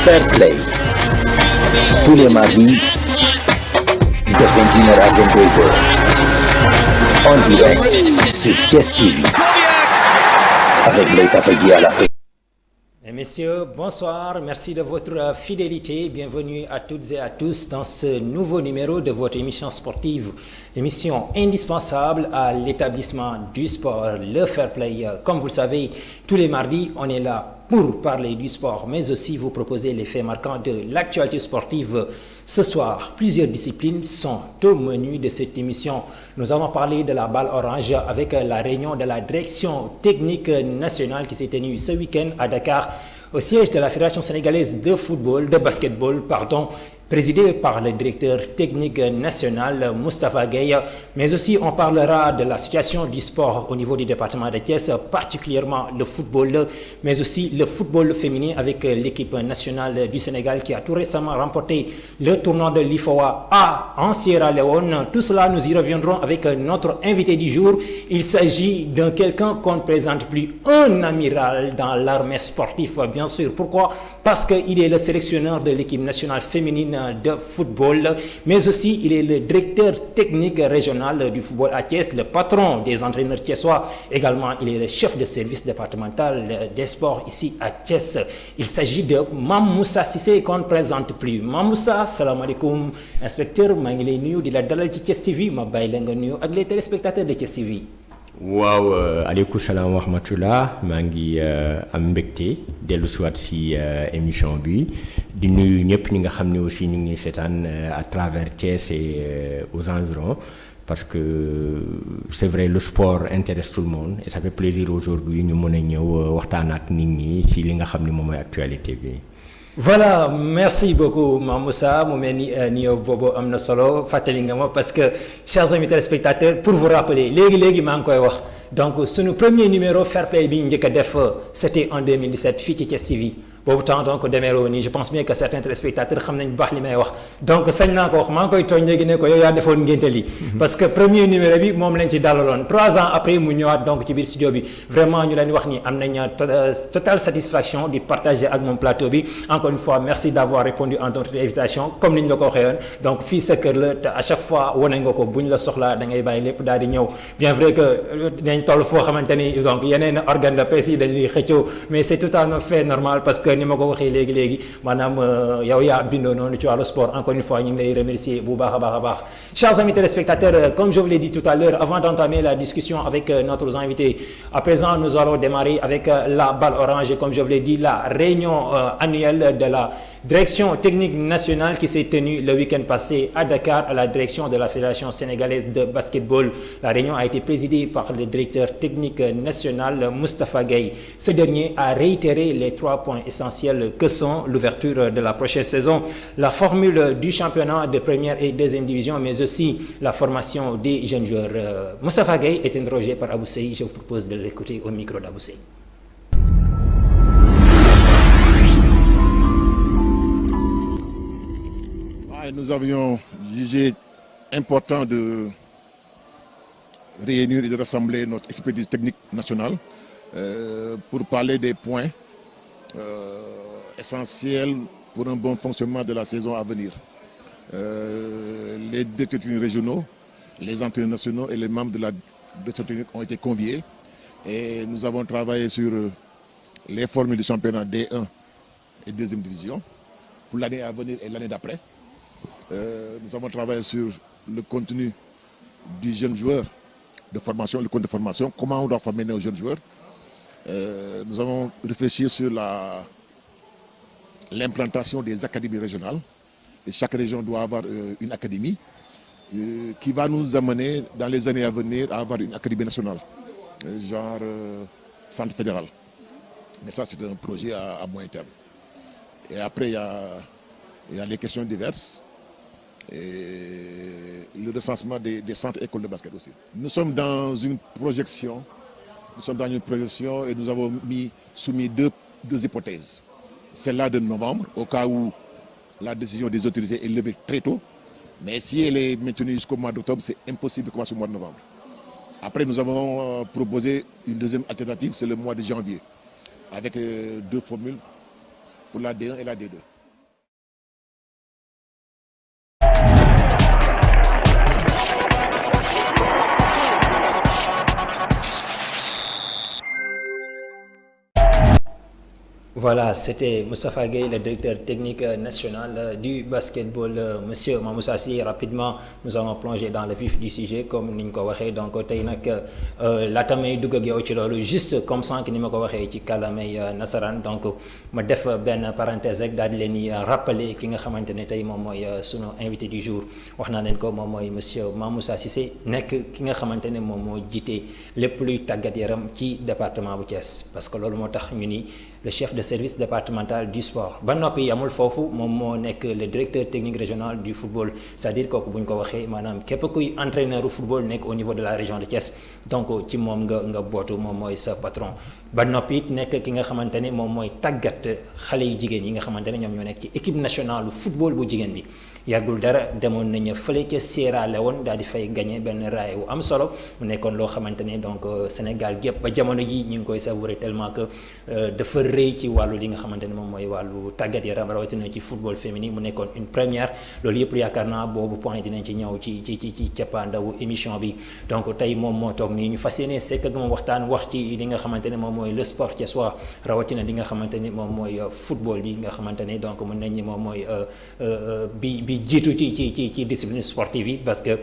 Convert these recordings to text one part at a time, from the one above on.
Fair Play tous les mardis de 21h à 22h en direct sur Thiès TV avec les Papadji à la paix. Messieurs, bonsoir, merci de votre fidélité. Bienvenue à toutes et à tous dans ce nouveau numéro de votre émission sportive, émission indispensable à l'établissement du sport, le Fair Play. Comme vous le savez, tous les mardis, on est là pour parler du sport, mais aussi vous proposer les faits marquants de l'actualité sportive. Ce soir, plusieurs disciplines sont au menu de cette émission. Nous avons parlé de la balle orange avec la réunion de la direction technique nationale qui s'est tenue ce week-end à Dakar, au siège de la Fédération sénégalaise de football, de basketball, présidé par le directeur technique national Moustapha Gueye. Mais aussi on parlera de la situation du sport au niveau du département de Thiès, particulièrement le football, mais aussi le football féminin avec l'équipe nationale du Sénégal qui a tout récemment remporté le tournoi de l'IFOA en Sierra Leone. Tout cela, nous y reviendrons avec notre invité du jour. Il s'agit d'un quelqu'un qu'on ne présente plus, un amiral dans l'armée sportive, bien sûr. Pourquoi? Parce qu'il est le sélectionneur de l'équipe nationale féminine de football, mais aussi il est le directeur technique régional du football à Thiès, le patron des entraîneurs thiessois. Également, il est le chef de service départemental des sports ici à Thiès. Il s'agit de Mame Moussa Cissé qu'on ne présente plus. Mame Moussa, salam alaikum. Inspecteur, maa ngi lay nuyu di la dalal ci Thiès TV, ma bàyyi la nga nuyu ak les téléspectateurs de Thiès TV. waaw aleykum salaam wa rahmatullah maa ngi am mbégte dellu siwaat si émission bi di nuyu ñëpp ñi nga xam ne aussi ñu ngi seetaan à travers Thiès et aux environs parce que c'est vrai le sport intéresse tout le monde et ça fait plaisir aujourd'hui ñu mën a ñëw waxtaan ak nit ñi si li nga xam ne moom mooy actualité bi. Voilà, merci beaucoup Mame Moussa mu mel ni nuyoo boobu am na solo fàttali nga ma parce que chers amis téléspectateurs pour vous rappeler léegi maa ngi koy wax donc sunu premier numéro Fair Play bi ñu njëkk a def c'était en 2017 fii ci Thiès TV boobu temps donc demeeroo nii je pense bien que certains téléspectateurs xam nañ bu baax li may wax donc sañ naa ko wax maa ngi koy tooñ léegi ne ko yow yaa defoon ngénte li parce que premier numéro bi moom lañ ci dalaloon 3 ans après mu ñëwaat donc ci biir studio bi vraiment ñu leen wax ni am nañ totale satisfaction di partager ak moom plateau bi encore une fois merci d'avoir répondu à notre invitation comme ni ñu la ko waxee woon donc fii sa kër la te à chaque fois wane nga ko bu ñu la soxlaa da ngay bàyyi lépp daal di ñëw bien vrai que dañ toll foo xamante ni donc yeneen organe de presse yi dañ liy xëccoo mais c'est tout à fait normal parce que ni ma ko waxee léegi maanaam yow yaa bindoo noonu ci wàllu sport encore une fois ñu ngi lay remercier bu baax a baax. Chers amis téléspectateurs, comme je vous l'ai dit tout à l'heure avant d'entamer la discussion avec notre invité, à présent nous allons démarrer avec la balle orange, comme je vous l'ai dit, la réunion annuelle de la direction technique nationale qui s'est tenue le week-end passé à Dakar à la direction de la Fédération sénégalaise de basketball. La réunion a été présidée par le directeur technique national Moustapha Gueye. Ce dernier a réitéré les 3 points essentiels que sont l'ouverture de la prochaine saison, la formule du championnat de première et deuxième division, mais aussi la formation des jeunes joueurs. Moustapha Gueye est interrogé par Abou Sey. Je vous propose de l'écouter au micro d'Abou Sey. Nous avions jugé important de réunir et de rassembler notre expertise technique nationale pour parler des points essentiels pour un bon fonctionnement de la saison à venir. Les directeurs techniques régionaux, les entraîneurs nationaux et les membres de la direction technique ont été conviés et nous avons travaillé sur les formules du championnat D1 et deuxième division pour l'année à venir et l'année d'après. Nous avons travaillé sur le contenu du jeune joueur de formation, le compte de formation, comment on doit former nos jeunes joueurs. Nous avons réfléchi sur l'implantation des académies régionales. Et chaque région doit avoir une académie qui va nous amener dans les années à venir à avoir une académie nationale, genre centre fédéral. Mais ça, c'est un projet à moyen terme. Et après, il y a les questions diverses. Et le recensement des centres écoles de basket aussi. Nous sommes dans une projection et nous avons soumis deux hypothèses. Celle-là de novembre, au cas où la décision des autorités est levée très tôt, mais si elle est maintenue jusqu'au mois d'octobre, c'est impossible de commencer au mois de novembre. Après, nous avons proposé une deuxième alternative, c'est le mois de janvier, avec 2 formules pour la D1 et la D2. Voilà, c'était Moustapha Gueye, le directeur technique national du basketball. Monsieur Mamoussa Sy, rapidement, nous allons plonger dans le vif du sujet, comme ni ñu ko waxee. Donc tey nag laata may dugg ak yow ci loolu juste comme sànq ni ma ko waxee ci kàllaamay nasaraan donc ma def benn parenthèse rek daal di leen di rappeler ki nga xamante ne tey moom mooy sunu invité du jour. wax naa leen ko moom mooy monsieur Mamoussa Cissé nekk ki nga xamante ne moom moo jiite lépp luy tàggat yaram ci département bu Thiès parce que loolu moo tax ñu ni le chef de service départemental du sport ba noppi yamul foofu moom moo nekk le directeur technique régional du football c'est-à-dire kooku bu ñu ko waxee maanaam képp kuy entraîneur football nekk au niveau de la région de Thiès donc ci moom nga bootu moom mooy sa patron ba noppi it nekk ki nga xamante ne moom mooy tàggat xale yu jigéen yi nga xamante ne ñoom ñoo nekk ci équipe nationale football bu jigéen bi yàggul dara demoon nañu fële ca Sierra Leone daal di fay gagné benn raay wu am solo mu nekkoon loo xamante ne donc Sénégal gépp ba jamono ji ñu ngi koy savourer tellement que dafa rëy ci wàllu li nga xamante ne moom mooy wàllu tàggat yaram rawatina ci football féminin mu nekkoon une première loolu yëpp yaakaar naa boobu point dinañ ci ñëw ci cappaandawu émission bi donc tey moom moo toog nii ñu fas yéene sekk ak moom waxtaan wax ci li nga xamante ne moom mooy le sport thiessois rawatina li nga xamante ni moom mooy football bi nga xamante ne donc mën nañ ni moom mooy bi jiitu ci discipline sportive yi parce que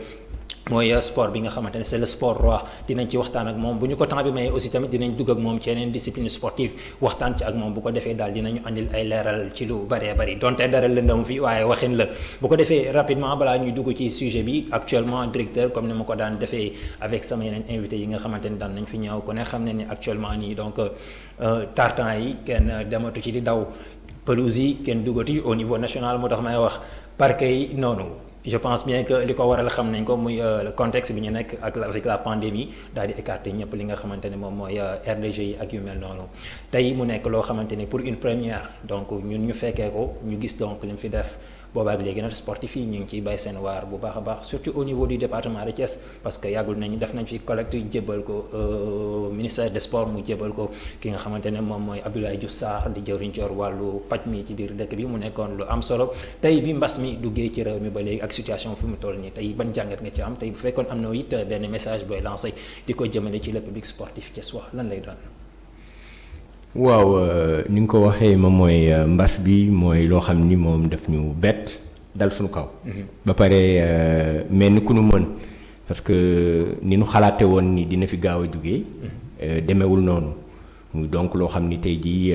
mooy sport bi nga xamante ne c'est le sport roi dinañ ci waxtaan ak moom bu ñu ko temps bi mayee aussi tamit dinañ dugg ak moom ci yeneen discipline sportive waxtaan ci ak moom bu ko defee daal dinañu andil ay leeral ci lu bëree bëri donte dara lëndam fi waaye waxin la bu ko defee rapidement balaa ñuy dugg ci sujet bi actuellement directeur comme ni ma ko daan defee avec sama yeneen invité yi nga xamante ne daan nañ fi ñëw ku ne xam ne ni actuellement nii donc tartan yi kenn dematu ci di daw pelouse yi kenn duggati au niveau national moo tax may wax parquet yi noonu je pense bien que li ko waral xam nañ ko muy le contexte bi ñu nekk ak avec la pandémie daal di écarter ñëpp li nga xamante ne moom mooy RDG yi ak yu mel noonu tey mu nekk loo xamante ne pour une première donc ñun ñu fekkee ko ñu gis donc li mu fi def boobaak léegi nag sportif yi ñu ngi ciy bay seen waar bu baax a baax surtout au niveau du département de Thiès parce que yàggul nañu def nañ fi collecte jébbal ko ministère des sports mu jébbal ko ki nga xamante ne moom mooy Abdoulaye Diouf Sarr di jëwriñ coor wàllu paj mi ci biir dëkk bi mu nekkoon lu am solo tey bi mbas mi duggee ci réew mi ba léegi ak situation fi mu toll nii tey ban jàngat nga ci am tey bu fekkoon am na it benn message booy lancé di ko jëmale ci le public sportif thiessois lan lay doon. waaw ni nga ko waxee moom mooy mbas bi mooy loo xam ni moom daf ñu bett dal suñu kaw. ba pare mel ni ku nu mën parce que ni nu xalaate woon ni dina fi gaaw a jugee. demewul noonu donc loo xam ni tey jii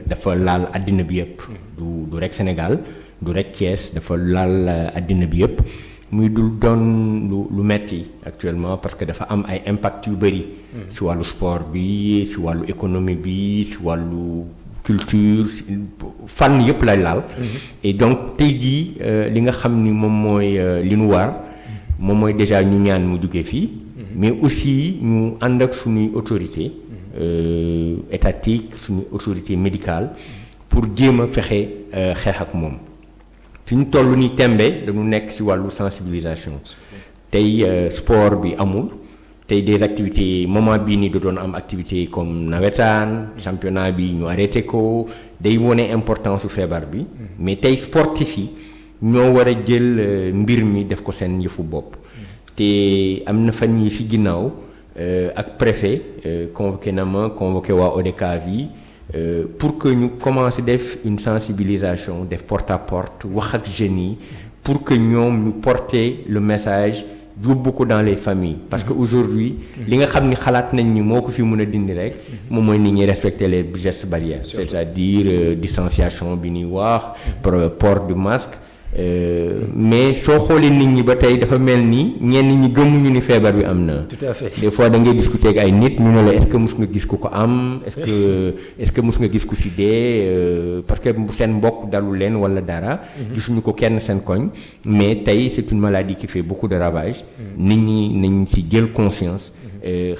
dafa laal àddina bi yëpp. du rek Sénégal du rek Thiès dafa laal àddina bi yëpp. muy dul doon lu metti actuellement parce que dafa am ay impact yu bëri si wàllu sport bi si wàllu économie bi si wàllu culture fànn yëpp lay laal et donc tey jii li nga xam ni moom mooy li nu war moom mooy déjà ñu ñaan mu jóge fii mais aussi ñu ànd ak suñuy autorité étatique suñuy autorité médicale pour jéem a fexe xeex ak moom fi ñu toll nii tembe dañu nekk ci wàllu sensibilisation tey sport bi amul tey des activités moment bii nii da doon am activité comme nawetaan championnat bi ñu arrêté ko day wone importance su feebar bi mais tey sportif yi ñoo war a jël mbir mi def ko seen yëfu bopp te am na fan yi ci ginnaaw ak préfet convoqué na ma convoqué waa ODCAV yi pour que ñu commencer def une sensibilisation def porte à porte wax ak jeunes yi pour que ñoom ñu porter le message yóbbu ko dans les familles parce que aujourd'hui li nga xam ni xalaat nañ ni moo ko fi mën a dindi rek moom mooy nit ñi respecter les gestes barrières c'est-à-dire distanciation bi ñuy wax port du masque mais soo xoolee nit ñi ba tey dafa mel ni ñenn ñi gëmuñu ni feebar bi am na. Tout à fait. Des fois da ngay discuter ak ay nit ñu ne la est-ce que mus nga gis ku ko am est-ce que mus nga gis ku si dee parce que seen mbokk dalul leen wala dara. gisuñu ko kenn seen koñ mais tey c'est une maladie qui fait beaucoup de ravages. nit ñi nañ si jël conscience.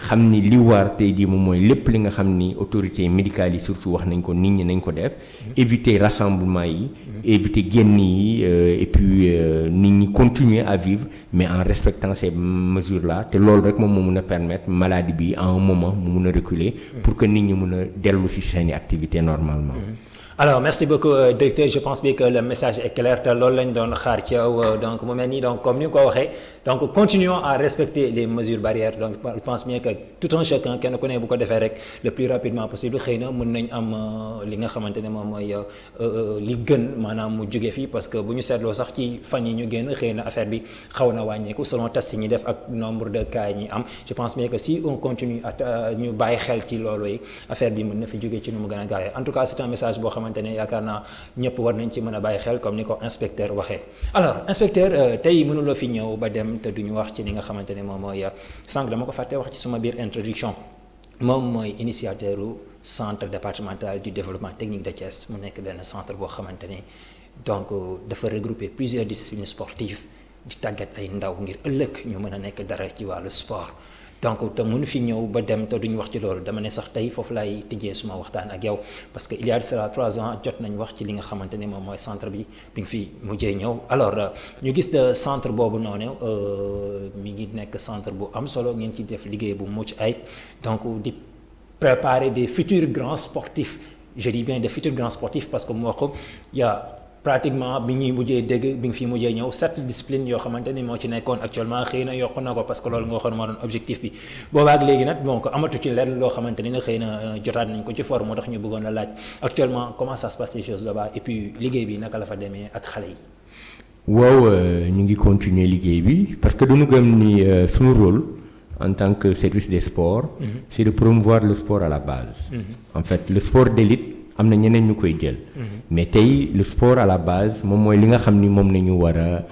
xam ni li war tey jii moom mooy lépp li nga xam ni autorités médicales yi surtout wax nañ ko nit ñi nañ ko def éviter rassemblement yi éviter génn yi et puis nit ñi continuer à vivre mais en respectant ces mesures là te loolu rek moom moo mun a permettre maladie bi à un moment mu mun a reculer pour que nit ñi mun a dellu si seeni activité normalement. Alors merci beaucoup directeur, je pense bien que le message est clair te loolu lañ doon xaar ci yow donc mu mel ni donc comme ni nga ko waxee donc continuons à respecter les mesures barrières donc je pense bien que tout un chacun kenn ku ne bu ko defee rek le plus rapidement possible xëy na mën nañ am li nga xamante ne moom mooy li gën maanaam mu jóge fii parce que bu ñu seetloo sax ci fan yi ñu génn xëy na affaire bi xaw na wàññeeku selon test yi ñi def ak nombre de cas yi ñi am je pense bien que si on continue à ñu bàyyi xel ci loolu yi affaire bi mën na fi jóge ci nu mu gën a gaawee en tout cas c'est un message boo xamante ne yaakaar naa ñëpp war nañ ci mën a bàyyi xel comme ni ko inspecteur waxee alors inspecteur tey mënuloo fi ñëw ba dem te duñu wax ci li nga xamante ne moom mooy sànq dama ko fàtte wax ci suma biir introduction moom mooy initiateur u centre départemental du développement technique de Thiès mu nekk benn centre boo xamante ne donc dafa regrouper plusieurs disciplines sportives di tàggat ay ndaw ngir ëllëg ñu mën a nekk dara ci wàllu sport donc te mënu fi ñëw ba dem te duñu wax ci loolu dama ne sax tey foofu laay tijjee suma waxtaan ak yow parce que il y a de cela 3 ans jot nañ wax ci li nga xamante ne moom mooy centre bi nga fi mujjee ñëw alors ñu gis centre boobu noonu mi ngi nekk centre bu am solo ngeen ci def liggéey bu mucc ayib donc di préparer des futurs grands sportifs je dis bien des futurs grands sportifs parce que mu wax ko pratiquement bi ñuy mujjee dégg bi nga fi mujjee ñëw 7 disciplines yoo xamante ni moo ci nekkoon actuellement xëy na yokk na ko parce que loolu nga waxoon moo doon objectif bi boobaak léegi nag donc amatu ci lenn loo xamante ni xëy na jotaat nañ ko ci forme moo tax ñu bëggoon a laaj actuellement comment ça se passe les choses là-bas et puis liggéey bi naka la fa demee ak xale yi. waaw ñu ngi continuer liggéey bi parce que dañu gëm ni suñu rôle en tant que service des sports. C'est de promouvoir le sport à la base. En fait le sport d'élite am na ñeneen ñu koy jël. mais tey le sport à la base moom mooy li nga xam ni moom nañu war a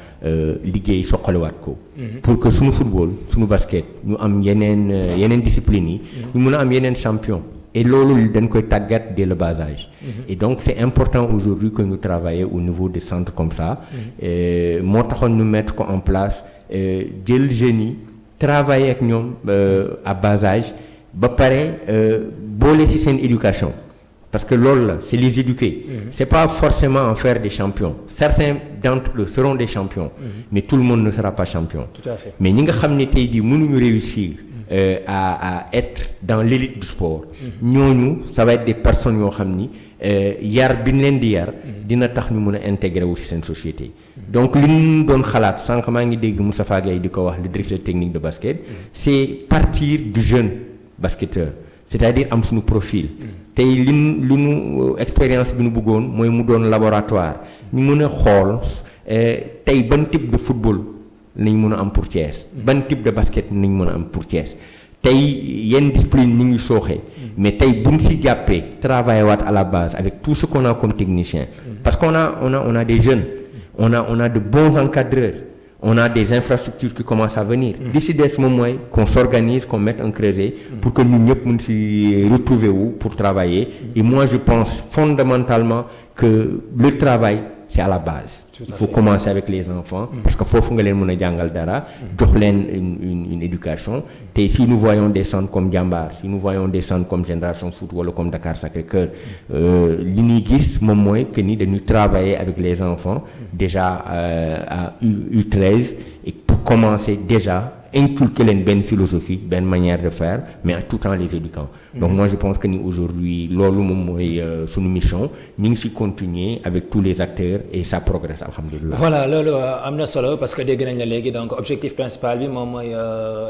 liggéey soqaliwaat ko. pour que suñu football suñu basket ñu am yeneen discipline yi. ñu mun a am yeneen champion. et loolu dañ koy tàggat dès le bas âge. et donc c'est important aujourd'hui que ñu travailler au niveau des centres comme ça. moo taxoon ñu mettre ko en place jël jeunes yi travailler ak ñoom à bas âge ba pare boole ci seen éducation. Parce que loolu c'est les éduquer. C'est pas forcément en faire des champions. Certains d'entre eux seront des champions. Mais tout le monde ne sera pas champion. Tout à fait. Mais ñi nga xam ne tey jii mënuñu réussir à être dans l'élite du sport. ñooñu ça va être des personnes yoo xam ni yar bi ñu leen di yar. dina tax ñu mën a intégrer wu ci seen société. donc li ñu doon xalaat sànq maa ngi dégg Moustapha Gaye di ko wax le directeur technique de basket. c'est partir du jeune basketteur. c'est-à-dire am suñu profil. tey li ñu expérience bi ñu bëggoon mooy mu doon laboratoire ñu mën a xool tey ban type de football nañ mën a am pour Thiès. ban type de basket nañ mën a am pour Thiès. tey yenn discipline ñu ngi sooxee. mais tey buñ si jàppee travailler waat à la base avec tout ce qu'on a comme technicien. parce qu'on a des jeunes. on a de bons encadreurs. on a des infrastructures qui commencent à venir. D'ici des moments, qu'on s'organise, qu'on mette un creuset pour que nous puissions s'y retrouver pour travailler. Et moi, je pense fondamentalement que le travail, c'est à la base. Il faut commencer avec les enfants parce qu'il faut que les gens jangal dara, une éducation. Et si nous voyons des centres comme Jambar, si nous voyons des centres comme Génération Foot ou comme Dakar Sacré-Cœur, l'inigis, mon moyen que nous de travailler avec les enfants déjà à U13 et pour commencer déjà inculquer une bonne philosophie, une bonne manière de faire, mais tout en les éduquant. Donc moi je pense que nous aujourd'hui, c'est une mission, nous continuer avec tous les acteurs et ça progresse, alhamdulillah. Voilà, lolo amna solo parce que dégg nañ la légui donc objectif principal bi mom moy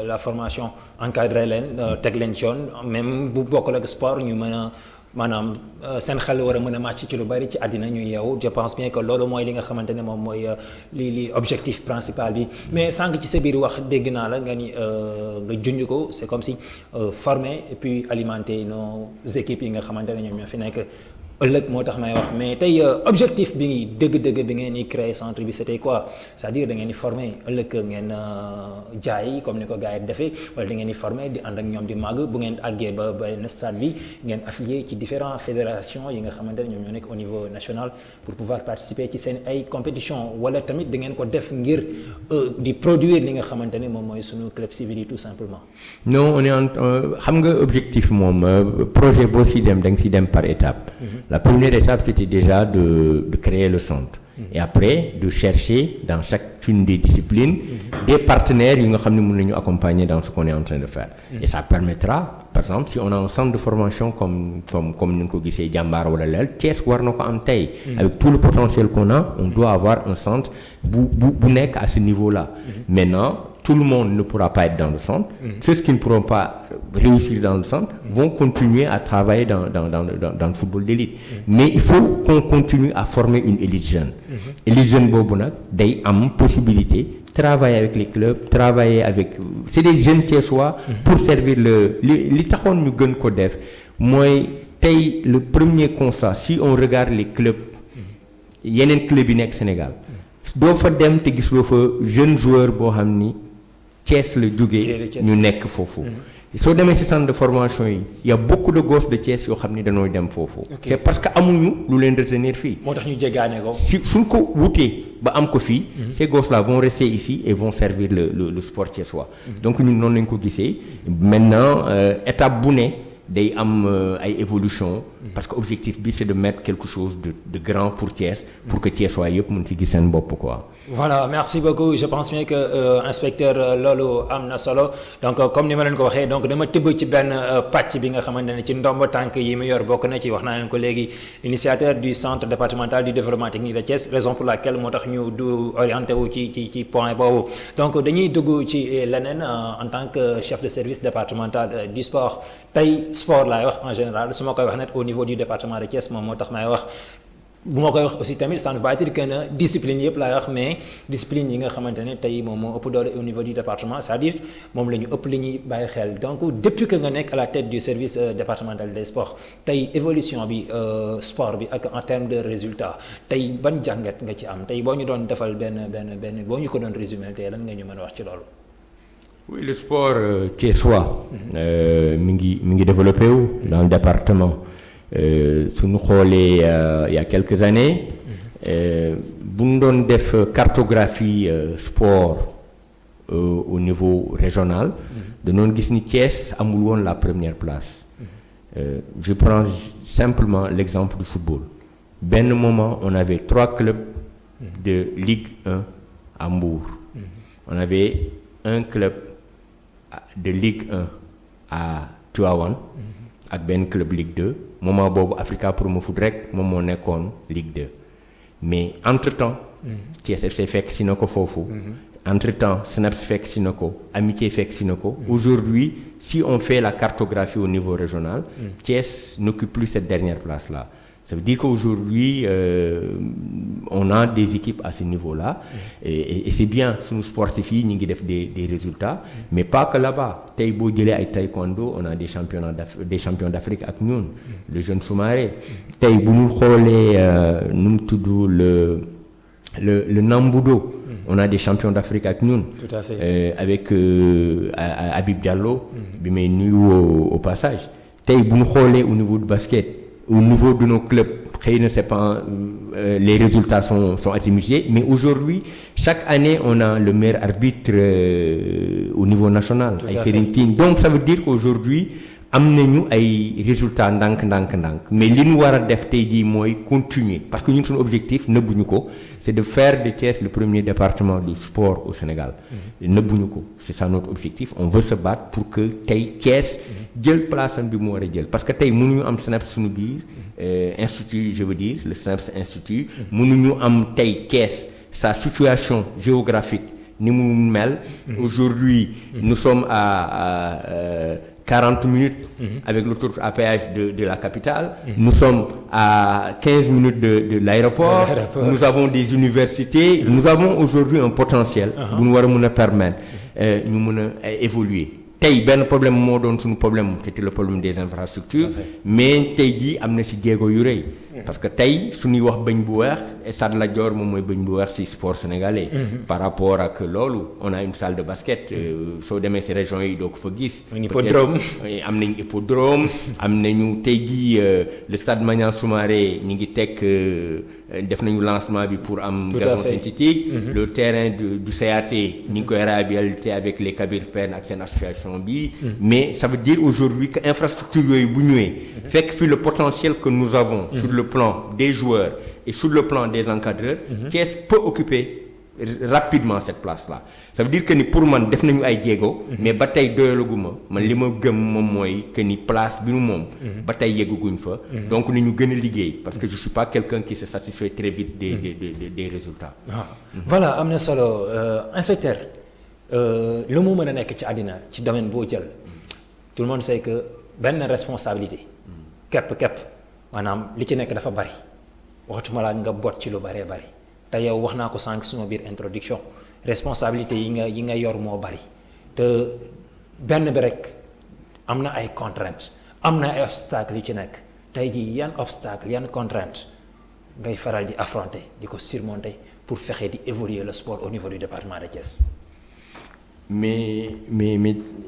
la formation encadré len tek len ci yoon même bu bokk ak sport ñu mëna maanaam seen xel war a mën a màcc ci lu bari ci àddina ñu yeewu je pense bien que loolu mooy li nga xamante ne moom mooy li objectif principal bi mais sànq ci sa biir wax dégg naa la nga ni nga junj ko c'est comme si former et puis alimenter nos équipes yi nga xamante ne ñoom ñoo fi nekk ëllëg moo tax may wax mais tey objectif bi dëgg-dëgg bi ngeen di créer centre bi c'était quoi c'est-à-dire da ngeen di former ëllëg ngeen jaay comme ni ko gars yi defee wala da ngeen di former di ànd ak ñoom di màgg bu ngeen àggee ba benn stade bi ngeen affilié ci différentes fédérations yi nga xamante ne ñoom ñoo nekk au niveau national pour pouvoir participer ci seen ay compétitions wala tamit da ngeen ko def ngir di produire li nga xamante ne moom mooy sunu club civil yi tout simplement. non on est en xam nga objectif moom projet boo si dem da nga si dem par étape. La première étape, c'était déjà de créer le centre. et après de chercher dans chacune des disciplines des partenaires yi nga xam ne mën nañu accompagner dans ce qu'on est en train de faire. Et ça permettra par exemple si on a un centre de formation comme ni nga ko gisee Jàmbaar wala leel Thiès war na ko am tey. Avec tout le potentiel qu'on a on doit avoir un centre bu nekk à ce niveau-là. Maintenant tout le monde ne pourra pas être dans le centre. Ceux qui ne pourront pas réussir dans le centre vont continuer à travailler dans le football d'élite. Mais il faut qu'on continue à former une élite jeune. Élite jeune boobu nag day am possibilité travailler avec les clubs, travailler avec c'est des jeunes Thiessois pour servir li taxoon ñu gën ko def mooy tey le premier constat si on regarde les clubs yeneen clubs yi nekk Sénégal doo fa dem te gisuloo fa jeune joueur boo xam ni Thiès la jógee ñu nekk foofu. soo demee ci centre de formation yi y a beaucoup de gosses de Thiès yoo xam ni dañoo dem foofu. C'est parce que amuñu lu leen retenir fii. moo tax ñu jéggaane ko. si suñ ko wutee ba am ko fii. ces gosses là vont rester ici et vont servir le sport thiessois. Donc ñun noonu lañ ko gisee. Maintenant étape bu ne day am ay évolution parce que objectif bi c'est de mettre quelque chose de grand pour Thiès pour que Thiessois yëpp mën ci gis seen bopp quoi. Voilà, merci beaucoup. Je pense bien que inspecteur loolu am na solo donc comme ni ma leen ko waxee donc dama tëbb ci benn pàcc bi nga xamante ne ci ndomb tànk yi mu yor bokk na ci wax naa leen ko léegi initiateur du centre départemental du développement technique de Thiès raison pour laquelle moo tax ñu du orienté wu ci point boobu donc dañuy dugg ci leneen en tant que chef de service départemental du sport tey sport laay wax en général su ma koy wax net au niveau du département de Thiès moom moo tax may wax. bu ma koy wax aussi tamit ça ne veut pas dire que ne discipline yëpp laay wax mais discipline yi nga xamante ne tey moom moo ëpp doole au niveau du département c'est-à-dire moom la ñu ëpp li ñuy bàyyi xel donc depuis que nga nekk à la tête du service départemental des sports tey évolution bi sport bi ak en termes de résultats tey ban jàngat nga ci am tey boo ñu doon defal benn boo ñu ko doon résumé tey lan nga ñu mën a wax ci loolu. Oui, le sport thiessois mi ngi développé wu dans le département. Suñu xoolee il y a quelques années bu ñu doon def cartographie sport au niveau régional dañoon gis ni Thiès amul woon la première place. Je prends simplement l'exemple du football. Benn moment on avait 3 clubs de Ligue 1 à Mbour. On avait un club de Ligue 1 à Tivaouane ak benn club Ligue 2. Moment boobu Africa Promo Foot rek moom moo nekkoon Ligue 2 mais entre-temps Thiès FC fekk si na ko foofu entre-temps SNEPS fekk si na ko Amitié fekk si na ko aujourd'hui si on fait la cartographie au niveau régional Thiès n'occupe plus cette dernière place-là. Ça veut dire qu'aujourd'hui on a des équipes à ce niveau-là et c'est bien suñu sportifs yi ñu ngi def des résultats mais pas que là-bas tey boo jëlee ay taekwondo on a des champions d'Afrique ak ñun le jeune Soumaré tey bu ñu xoolee nu mu tudd le Nambudo on a des champions d'Afrique ak ñun. Tout à fait. Avec Habib Diallo bi may nuyu au passage tey bu ñu xoolee au niveau du basket. Au niveau de nos clubs, c'est pas, les résultats sont assez mitigés, mais aujourd'hui, chaque année, on a le meilleur arbitre au niveau national. Donc, ça veut dire qu'aujourd'hui, am nañu ay résultats ndànk mais li ñu war a def tey jii mooy continuer parce que ñun suñu objectif nëbbuñu ko c'est de faire de Thiès le premier département du sport au Sénégal. nëbbuñu ko c'est ça notre objectif on veut se battre pour que tey Thiès jël place am bi mu war a jël parce que tey mënuñu am SNEPS suñu biir institut je veux dire le SNEPS institut mënuñu am tey Thiès sa situation géographique ni mu mel. Aujourd'hui nous sommes à 40 minutes avec l'autoroute à péage de la capitale. Nous sommes à 15 minutes de l'aéroport. Nous avons des universités. Nous avons aujourd'hui un potentiel bu ñu war a mën a permettre ñu mën a évoluer. Tey benn problème moo doon suñu problème c'était le problème des infrastructures mais tey jii am na ci jéego yu rëy parce que tey suñuy wax bëñ bu weex Stade Lat Dior moom mooy bëñ bu weex ci sport sénégalais par rapport ak loolu on a une salle de basket soo demee ci régions yi doo ko fa gis hippodrome am nañu hippodrome am nañu tey jii le stade Maniang Soumaré ñu ngi teg def nañu lancement bi pour am Tout à gazon fait. synthétique. Le terrain du CAT ñu ngi koy réhabilité avec les Kabir Pen ak seen association bi. Mais ça veut dire aujourd'hui que infrastructure yooyu bu ñëwee. fekk fi le potentiel que nous avons. sur le plan des joueurs et sur le plan des encadreurs. Thiès peut occuper rapidement cette place-là. Ça veut dire que ni pour man def nañu ay jéego. mais ba tey doyalaguma man li ma gëm moom mooy que ni place bi nu moom. ba tey yeggaguñ fa. donc ni ñu gën a liggéey parce que je suis pas quelqu'un qui se satisfait très vite des résultats. voilà am na solo inspecteur lu mu mën a nekk ci àddina ci domaine boo jël tout le monde sait que benn responsabilité. képp maanaam li ci nekk dafa bari waxatuma laa nga bot ci lu baree bari. te yow wax naa ko sànq suma biir introduction responsabilité yi nga yor moo bari te benn bi rek am na ay contraintes am na ay obstacles yu ci nekk tey jii yan obstacle yan contraintes ngay faral di affronter di ko surmonter pour fexe di évoluer le sport au niveau du département de Thiès. mais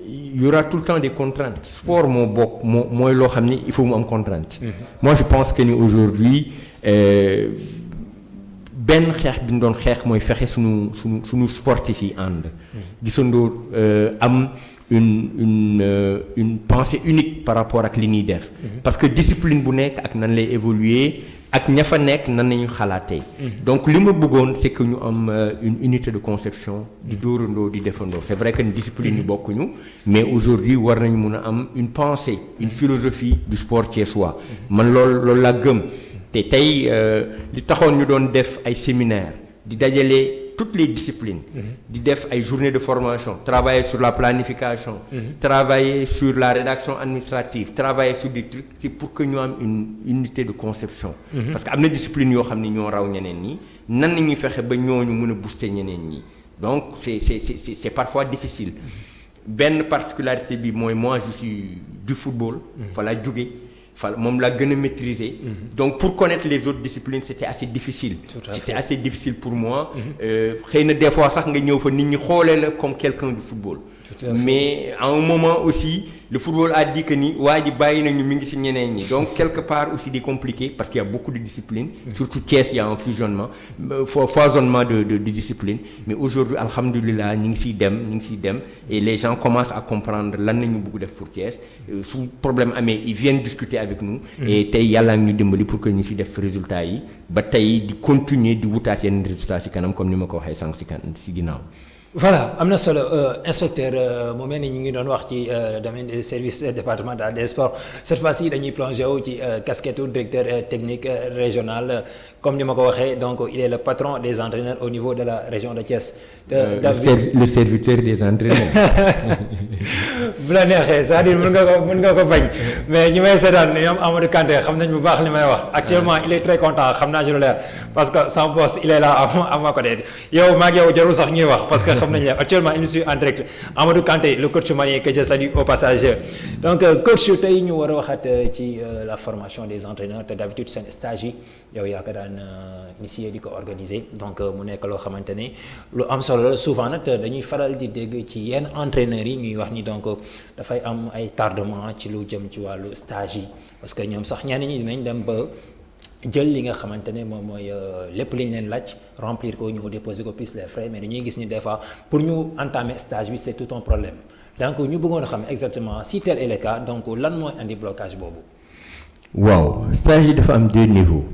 il y aura tout le temps des contraintes sport moo bokk mooy loo xam ni il faut mu am contrainte. Moi je pense que ni aujourd'hui benn xeex bi ñu doon xeex mooy fexe suñu sportif yi ànd. gisandoo am une pensée unique par rapport ak li ñuy def. parce que discipline bu nekk ak nan lay évoluer ak ña fa nekk nan nañu xalaatee. donc li ma bëggoon c'est que ñu am une unité de conception di dóorandoo di defandoo c'est vrai que ni discipline yi bokkuñu mais aujourd'hui war nañu mun a am une pensée une philosophie du sport thiessois man loolu laa gëm. te tey li taxoon ñu doon def ay séminaires di dajale toutes les disciplines. di def ay journées de formation travailler sur la planification. travailler sur la rédaction administrative travailler sur des trucs c'est pour que ñu am une unité de conception. parce que am na discipline yoo xam ne ñoo raw ñeneen ñi nan la ñuy fexe ba ñooñu mën a booster ñeneen ñi donc c'est parfois difficile. benn particularité bi mooy moi je suis du football. fa laa jóge moom laa gën a maîtriser. donc pour connaître les autres disciplines c'était assez difficile. C'était assez difficile pour moi. xëy na des fois sax nga ñëw fa nit ñi xoolee la comme quelqu'un du football. mais à un moment aussi le football a dit que ni waa ji bàyyi nañu mi ngi ci ñeneen ñi donc quelque part aussi c'est compliqué parce qu'il y a beaucoup de disciplines. surtout Thiès il y a un fusionnement foisonnement de disciplines mais aujourd'hui alhamdoulilah ñu ngi ciy dem et les gens commencent à comprendre lan nañu bëgg def pour Thiès su problème amee ils viennent discuter avec nous. et tey yàlla ñu dimbali pour que ñu ci def résultats yi ba tey di continuer di wutaat yenn résultats ci kanam comme ni ma ko waxee sànq ci ginnaaw. voilà am na solo inspecteur mu mel ni ñu ngi doon wax ci domaine des services départemental des sports cette fois-ci dañuy plongé wu ci casquette directeur technique régional comme ni ma ko waxee donc il est le patron des entraîneurs au niveau de la région de Thiès. le serviteur des entraîneurs. bu la neexee c'est-à-dire mën nga ko bañ mais ñi may seetaan ñoom Amadou Kanté xam nañ bu baax li may wax actuellement il est très content xam naa ci lu leer parce que son boss il est là à ma côté yow maa ngi yow jarul sax ñuy wax parce que xam nañ leen actuellement il suit en direct Amadou Kanté le coach malien que je salue au passage donc coach tey ñu war a waxaat ci la formation des entraîneurs te d'habitude seen stage yi yow yaa ko daan initier di ko organiser donc mu nekk loo xamante ne lu am solo la souvent nag dañuy faral di dégg ci yenn entraîneurs yi ñuy wax ni donc dafay am ay tardement ci lu jëm ci wàllu stage yi parce que ñoom sax ñenn ñi dinañ dem ba jël li nga xamante ne moom mooy lépp li ñu leen laaj remplir ko ñëw déposer ko plus les frais mais dañuy gis ni des fois pour ñu entamer stage bi c'est tout un problème donc ñu bëggoon a xam exactement si tel est le cas donc lan mooy andi blocage boobu. waaw stage yi dafa am deux niveaux.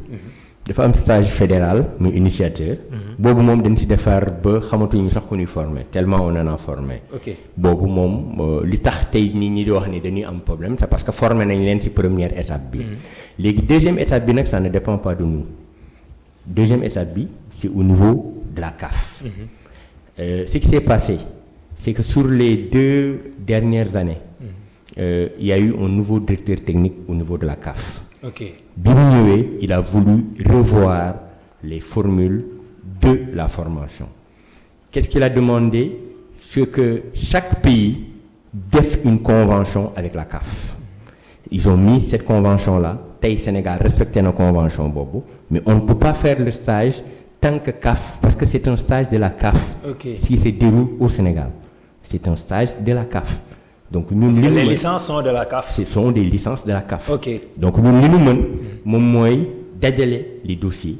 dafa am stage fédéral muy initiateur. boobu moom dañ ci defar ba xamatuñu sax ku ñuy former tellement on en a formé. ok boobu moom li tax tey nit ñi di wax ni dañuy am problème c'est parce que formé nañ leen ci première étape bi. léegi deuxième étape bi nag ça ne dépend pas de nous. deuxième étape bi c'est au niveau de la CAF. Ce qui s'est passé c'est que sur les 2 dernières années. Il y a eu un nouveau directeur technique au niveau de la CAF. ok bi mu ñëwee il a voulu revoir les formules de la formation. Qu'est-ce qu'il a demandé? C'est que chaque pays def une convention avec la CAF. Ils ont mis cette convention-là. Tey Sénégal respecté na convention boobu mais on ne peut pas faire le stage tant que CAF parce que c'est un stage de la CAF. Si se déroule au Sénégal c'est un stage de la CAF. donc ñun parce que les licences sont de la CAF. ce sont des licences de la CAF. ok donc ñun li ñu mën moom mooy dajale les dossiers.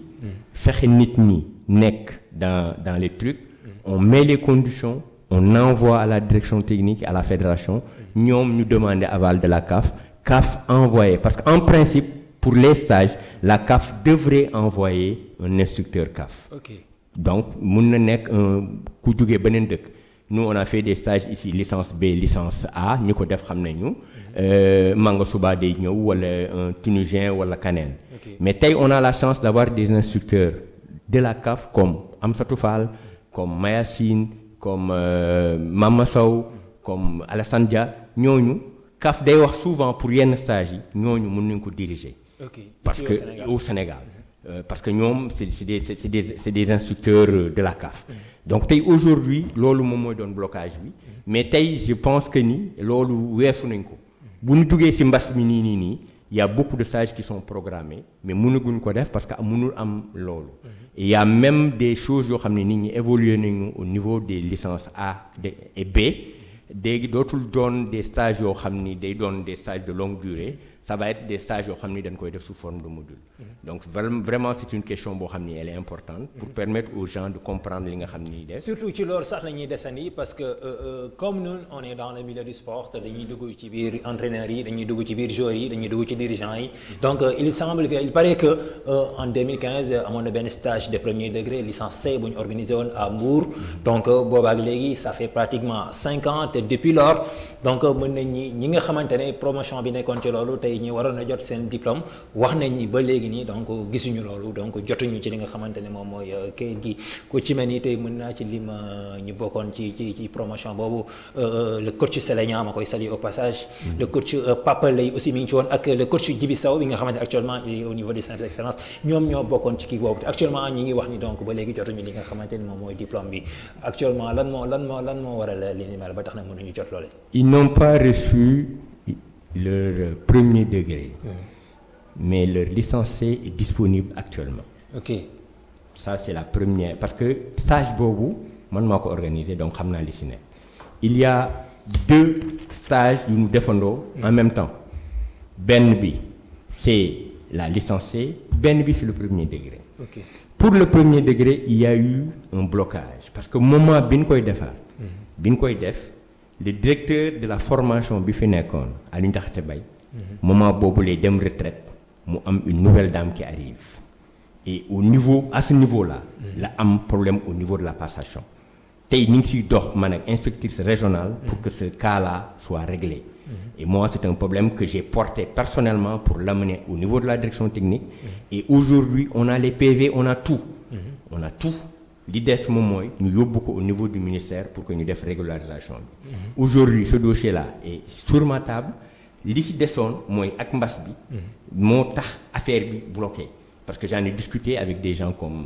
fexe nit ñi nekk dans les trucs on met les conditions on envoie à la direction technique à la fédération ñoom ñu demander aval de la CAF envoyé parce que en principe pour les stages la CAF devrait envoyer un instructeur CAF. Donc mun na nekk ku jógee beneen dëkk nous on a fait des stages ici licence B licence A ñu ko def xam nañu Manga Suba day ñëw wala un Tunisien wala kaneen mais tey on a la chance d'avoir des instructeurs de la CAF comme Amsatou Fall comme Mayacine comme Mama Sow comme Alassane Dia ñooñu CAF day wax souvent pour yenn stage yi ñooñu mën nañu ko diriger. Parce que au Sénégal. Parce que ñoom c'est des instructeurs de la CAF. Donc tey aujourd'hui loolu moom mooy doon blocage bi mais tey je pense que ni loolu weesu nañ ko bu ñu duggee ci mbas mi nii il y a beaucoup de stages qui sont programmés mais mënaguñ ko def parce que mënul am loolu. Il y a même des choses yoo xam ne nit ñi évoluer nañu au niveau des licences A et B léegi dootul doon des stages yoo xam ni day doon des stages de longue durée ça va être des stages yoo xam ni dañ koy def sous forme de module. Donc vraiment c'est une question boo xam ni elle est importante pour permettre aux gens de comprendre li nga xam ni def. Surtout ci loolu sax la ñuy desandi parce que comme nous on est dans le milieu du sport dañuy dugg ci biir entraîneurs yi dañuy dugg ci biir joueurs yi dañuy dugg ci dirigeants yi donc il paraît que en 2015 amoon na benn stage de premier degré licence C bu ñu organisé woon à Mbour donc boobaak léegi ça fait pratiquement 5 ans te depuis lors donc mën nañ ñi nga xamante ne promotion bi nekkoon ci loolu tey ñi waroon a jot seen diplôme wax nañ ni ba léegi nii donc gisuñu loolu donc jotuñu ci li nga xamante ne moom mooy kayit gi ku ci mel ni tey mën naa ci lim ñu bokkoon ci promotion boobu le coach Sélénia ma koy saluer au passage. Le coach Papa Lay aussi mi ngi ci woon ak le coach Djibi Sow bi nga xamante ne actuellement il est au niveau des centres d'excellence ñoom ñoo bokkoon ci kii boobu te actuellement ñi ngi wax ni donc ba léegi jotuñu li nga xamante ne moom mooy diplôme bi actuellement lan moo waral li ni mel ba tax na mënuñu jot loole. Ils n'ont pas reçu leur premier degré. Mais leur licence C est disponible actuellement. Ça c'est la première parce que stage boobu man maa ko organisé donc xam naa li ci nekk. Il y a 2 stages yu ñu defandoo en même temps. Benn bi c'est la licence C, benn bi c'est le premier degré. Pour le premier degré il y a eu un blocage parce que moment bi ñu koy defar. bi ñu koy def le directeur de la formation bi fi nekkoon Aliou Ndaxte Bay. Moment boobu lay dem retraite. mu am une nouvelle dame qui arrive et à ce niveau-là la am problème au niveau de la passation tey ñu ngi siy dox man ak inspectrice régionale pour que ce cas-là soit réglé et moi c'est un problème que j'ai porté personnellement pour l'amener au niveau de la direction technique et aujourd'hui on a les PV on a tout li des moom mooy ñu yóbbu ko au niveau du ministère pour que ñu def régularisation bi aujourd'hui ce dossier-là est sur ma table li ci desoon mooy ak mbas bi moo tax affaire bi bloqué parce que j'en ai discuté avec des gens comme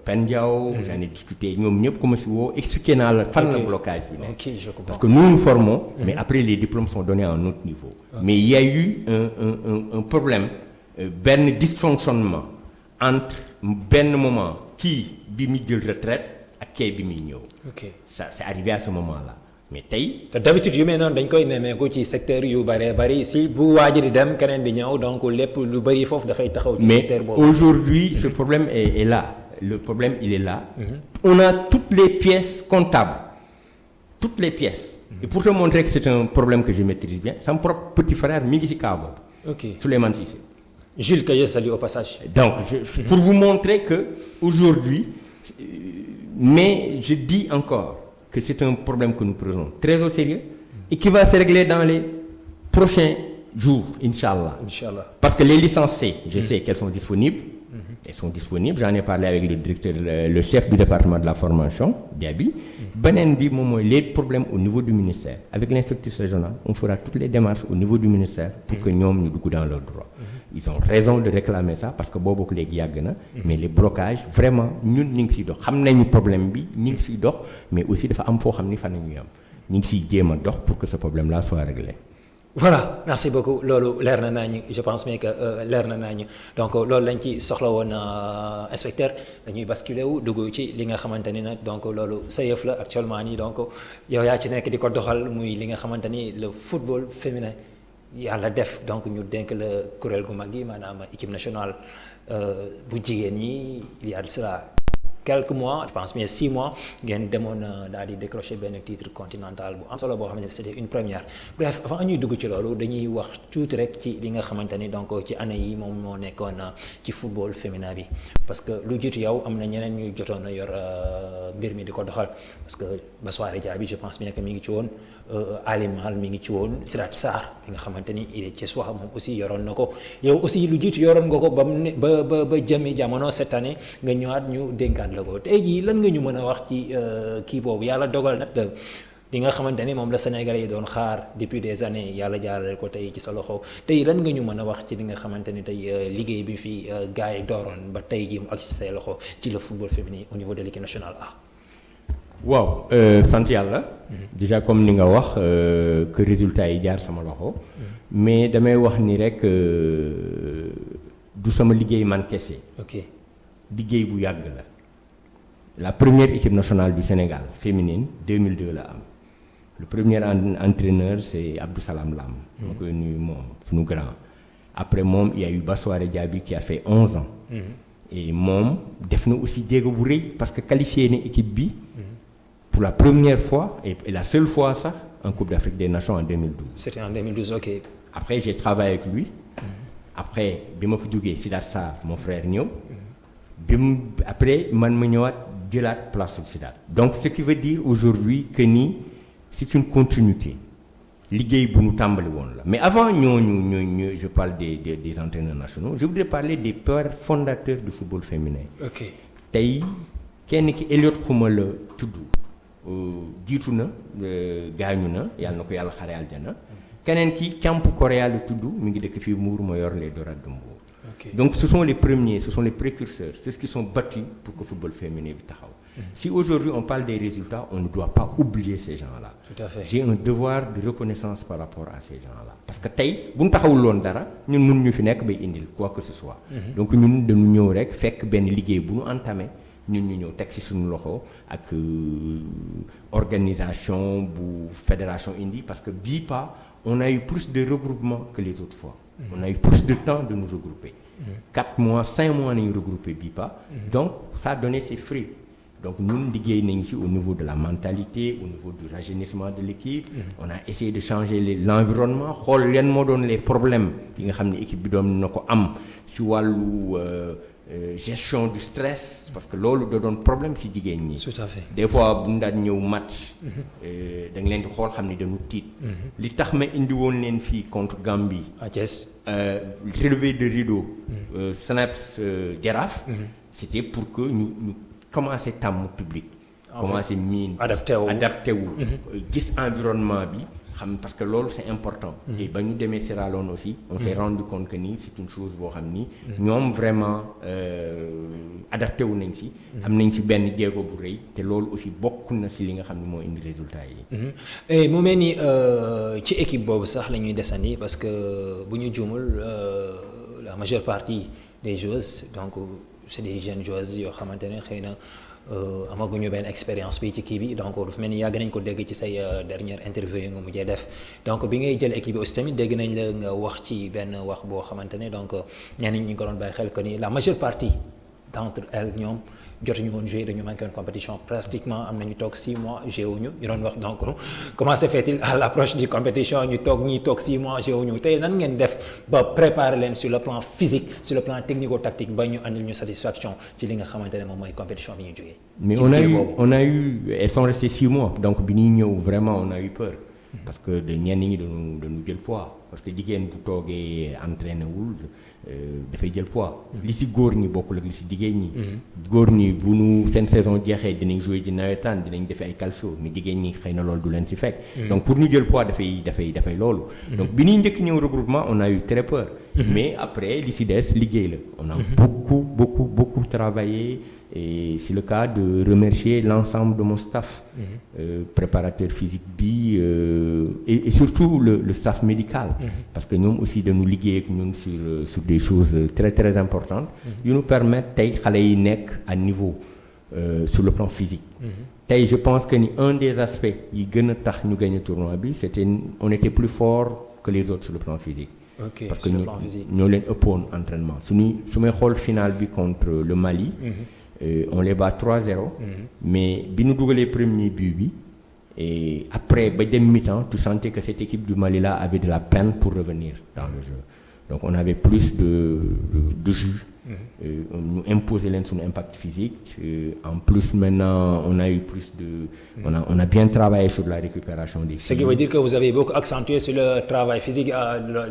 Pen Diao j'en ai discuté ñoom ñëpp comme si woo expliqué naa la fan la blocage bi nekk parce que nous nous formons mais après les diplômes sont donnés à un autre niveau mais il y a eu un problème benn dysfonctionnement entre benn moment kii bi muy jël retraite ak kii bi muy ñëw ça c'est arrivé à ce moment-là mais tey. d'habitude yu mel noonu dañ koy nemmeeku ci secteur yu bari si bu waaj di dem keneen di ñëw donc lépp lu bari foofu dafay taxaw. ci secteur boobu mais aujourd'hui ce problème est là le problème il est là. On a toutes les pièces comptables toutes les pièces. Et pour te montrer que c'est un problème que je maîtrise bien sama propre petit frère mi ngi ci cas boobu. Souleymane Cissé. Jules que je salue au passage. Donc pour vous montrer que aujourd'hui mais je dis encore. Que c'est un problème que nous prenons très au sérieux et qui va se régler dans les prochains jours, Inch'Allah. Parce que les licences C, je sais qu'elles sont disponibles. Elles sont disponibles. J'en ai parlé avec le directeur, le chef du département de la formation, Diaby. Beneen bi moom mooy les problèmes au niveau du ministère. Avec l'inspectrice régionale, on fera toutes les démarches au niveau du ministère pour que ñoom ñu dugg dans leurs droits. Ils ont raison de réclamer ça parce que boobu léegi yàgg na. Mais les blocages vraiment ñun ñu ngi siy dox xam nañu problème bi ñu ngi siy dox mais aussi dafa am foo xam ni fan la ñuy am ñu ngi siy jéem a dox pour que ce problème là soit réglé. Voilà merci beaucoup loolu leer na nañu je pense mais que leer na nañu donc loolu lañ ci soxla woon inspecteur dañuy basculer wu dugg ci li nga xamante ni nag donc loolu sa yëf la actuellement nii donc yow yaa ci nekk di ko doxal muy li nga xamante ni le football féminin yàlla def donc ñu dénk la kuréel gu mag yi maanaam équipe nationale bu jigéen ñi il y a de cela quelques mois je pense bien 6 mois ngeen demoon daal di décrocher benn titre continental bu am solo boo xamante ne c'était une première bref avant ñuy dugg ci loolu dañuy wax tuuti rek ci li nga xamante ni donc ci année yi moom moo nekkoon ci football féminin bi parce que lu jiitu yow am na ñeneen ñuy jotoon a yor mbir mi di ko doxal parce que Basoiré Dia bi je pense bien que mi ngi ci woon Ali Mal mi ngi ci woon Sidat Sarr bi nga xamante ni il est Thiessois moom aussi yoroon na ko yow aussi lu jiitu yoroon nga ko ba mu ne ba jëmi jamono cette année nga ñëwaat ñu dénkaat la ko tey jii lan nga ñu mën a wax ci kii boobu yàlla dogal nag li nga xamante ni moom la Sénégalais yi doon xaar depuis des années yàlla jaarale ko tey ci sa loxo tey lan nga ñu mën a wax ci li nga xamante ni tey liggéey bi fi gars yi dooroon ba tey jii mu ak ci say loxo ci le football féminin au niveau de l'équipe nationale A. waaw sant yàlla. déjà comme ni nga wax que résultat yi jaar sama loxo. mais damay wax ni rek du sama liggéey man kese. ok liggéey bu yàgg la. la première équipe nationale du Sénégal féminine 2002 la am le premier entraîneur c'est Abdou Salam Lam. ma koy nuyu moom suñu grand. après moom il y a eu Basoiré Dia qui a fait 11 ans. et moom def na aussi jéego bu rëy parce que qualifié na équipe bi. pour la première fois et la seule fois sax en Coupe d'Afrique des Nations en 2012. C'était en 2012, ok. Après j'ai travaillé avec lui. Après bi ma fi jógee Sidat Sarr mon frère ñëw. Après man ma ñëwaat jëlaat place Sidat. Donc ce qui veut dire aujourd'hui que ni c'est une continuité. liggéey bu ñu tàmbali woon la mais avant ñooñu je parle des entraîneurs nationaux je voudrais parler des pères fondateurs du football féminin. ok tey kenn ki Elliot Xuma la tudd. jiitu na gaañu na yàlla na ko yàlla xare aljana keneen ki Camp Correa la tudd mi ngi dëkk fii Mbour moo yor les Dorades de Mbour. Okay. Donc ce sont les premiers, ce sont les précurseurs, c'est ce qui sont battus pour que le football féminin bi taxaw. Si aujourd'hui on parle des résultats, on ne doit pas oublier ces gens-là. Tout à fait. J'ai un devoir de reconnaissance par rapport à ces gens-là. Parce que tey bu ñu taxawul woon dara ñun mun ñu fi nekk bay indil quoi que ce soit. Donc ñun dañu ñëw rek fekk benn liggéey bu ñu entamé ñun ñu ñëw teg ci suñu loxo ak organisation bu fédération indi parce que bii pas on a eu plus de regroupement que les autres fois. On a eu plus de temps de nous regrouper. 4 mois, 5 mois nañu regroupé bii pas. Donc ça a donné ses fruits. Donc ñun liggéey nañ ci au niveau de la mentalité, au niveau du rajeunissement de l'équipe. On a essayé de changer l'environnement xool yan moo doon les problèmes yi nga xam ne équipe bi doon na ko am ci wàllu gestion du stress parce que loolu da doon problème ci jigéen ñi. Tout à fait. Des fois bu ñu daan ñëw match. da nga leen di xool xam ne dañu tiit. li tax ma indi woon leen fii contre Gambie. à Thiès. Relevé de rideau. Snaps Jaraaf. C'était pour que ñu commencer tàmm public. commencer miin. adapté wu gis environnement bi. Parce que loolu c'est important. Et ba ñu demee Sierra Leone aussi. on s'est rendu compte que ni c'est une chose boo xam ni. ñoom vraiment adapté wu nañ ci. am nañ ci benn jéego bu rëy te loolu aussi bokk na ci li nga xam ni moo indi résultat yi. et mu mel ni ci équipe boobu sax la ñuy desandi parce que bu ñu juumul la majeure partie des joueuses donc c'est des jeunes joueuses yoo xamante ne xëy na. amaguñu benn expérience bi ci kii bi donc dafa mel ni yàgg nañ ko dégg ci say dernière interview yi nga mujjee def donc bi ngay jël équipe bi aussi tamit dégg nañ la nga wax ci benn wax boo xamante ne donc ñenn ñi ñu ko doon bàyyi xel que ni la majeure partie d'entre elles ñoom jotuñu woon jouer dañu manqué woon compétition pratiquement am nañu toog 6 mois joué wuñu ñu doon wax donc comment se fait-il à l'approche du compétition ñu toog 6 mois joué wuñu tey nan ngeen def ba préparer leen sur le plan physique sur le plan technico-tactique ba ñu andil ñu satisfaction ci li nga xamante ne moom mooy compétition bi ñu jógee. mais on a eu elles sont restées 6 mois donc bi ñuy ñëw vraiment on a eu peur. parce que ñenn ñi dañu jël poids parce que jigéen bu toogee entraîné wul dafay jël poids. li ci góor ñi bokkul ak li ci jigéen ñi. góor ñi bu nu seen saison jeexee dinañ jouer ci nawetaan dinañ def ay calcio mais jigéen ñi xëy na loolu du leen ci fekk. donc pour ñu jël poids dafay loolu. donc bi ñuy njëkk ñëw regroupement on a eu très peur. mais après li ci des liggéey la. on a beaucoup travaillé. Et c'est le cas de remercier l'ensemble de mon staff, préparateur physique bi et surtout le staff médical, parce que nous aussi de nous liguer avec nous sur des choses très très importantes, qui nous permettent tey xale yi nekk à niveau sur le plan physique. Tey je pense que ni un des aspects yi gën a tax ñu gagner tournoi bi on était plus fort que les autres sur le plan physique. Ok, parce sur que le plan physique. ñoo leen ëppoon entraînement su may xool finale bi contre le Mali. On les bat 3-0. Mais bi ñu dugalee premier but bi et après ba dem mi-temps tu sentais que cette équipe du Mali là avait de la peine pour revenir dans le jeu. Donc on avait plus de jus. Nous imposer leen son impact physique. En plus maintenant on a eu plus de on a bien travaillé sur la récupération des filles. Ce qui veut dire que vous avez beaucoup accentué sur le travail physique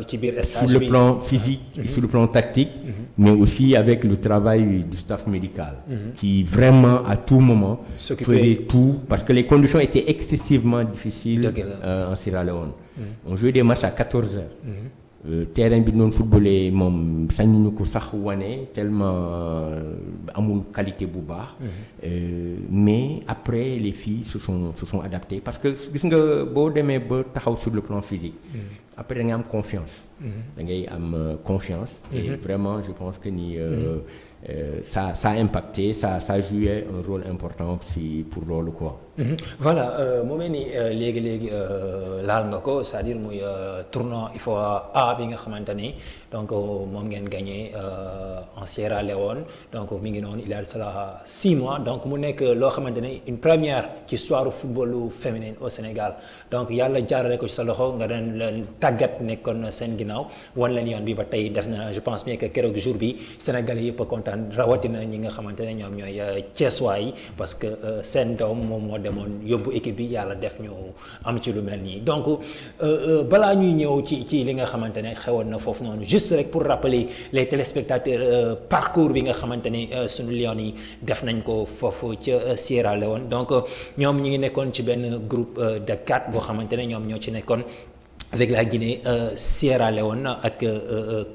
ci biir stage sur le plan physique, sur le plan tactique, mais aussi avec le travail du staff médical qui vraiment à tout moment faisait tout parce que les conditions étaient excessivement difficiles en Sierra Leone. On jouait des matchs à 14 heures. Terrain bi noonu footballé moom sañuñu ko sax wane tellement amul qualité bu baax. Mais après les filles se sont adaptées parce que gis nga boo demee ba taxaw sur le plan physique. Après da ngay am confiance. da ngay am confiance. Et vraiment je pense que ni ça a impacté ça a joué un rôle important si pour loolu quoi. Voilà mu mel ni léegi laal nga ko c'est-à-dire muy tournoi IFOA A bi nga xamante ni donc moom ngeen gagné en Sierra Leone donc mi ngi noonu il y a cela 6 mois donc mu nekk loo xamante ni une première ci histoire footballu féminin au Sénégal donc yàlla jaarale ko ci sa loxo nga doon leen tàggat nekkoon seen ginnaaw wan leen yoon bi ba tey def na je pense bien que keroog jour bi Sénégalais yëpp a kontaan rawatina ñi nga xamante ne ñoom ñooy Thiessois yi parce que seen doom moom moo demoon yóbbu équipe bi yàlla def ñu am ci lu mel nii donc balaa ñuy ñëw ci li nga xamante ne xewoon na foofu noonu juste rek pour rappeler les téléspectateurs parcours bi nga xamante ne sunu Lions yi def nañ ko foofu ca Sierra Leone donc ñoom ñu ngi nekkoon ci benn groupe de 4 boo xamante ne ñoom ñoo ci nekkoon avec la Guinée Sierra Leone ak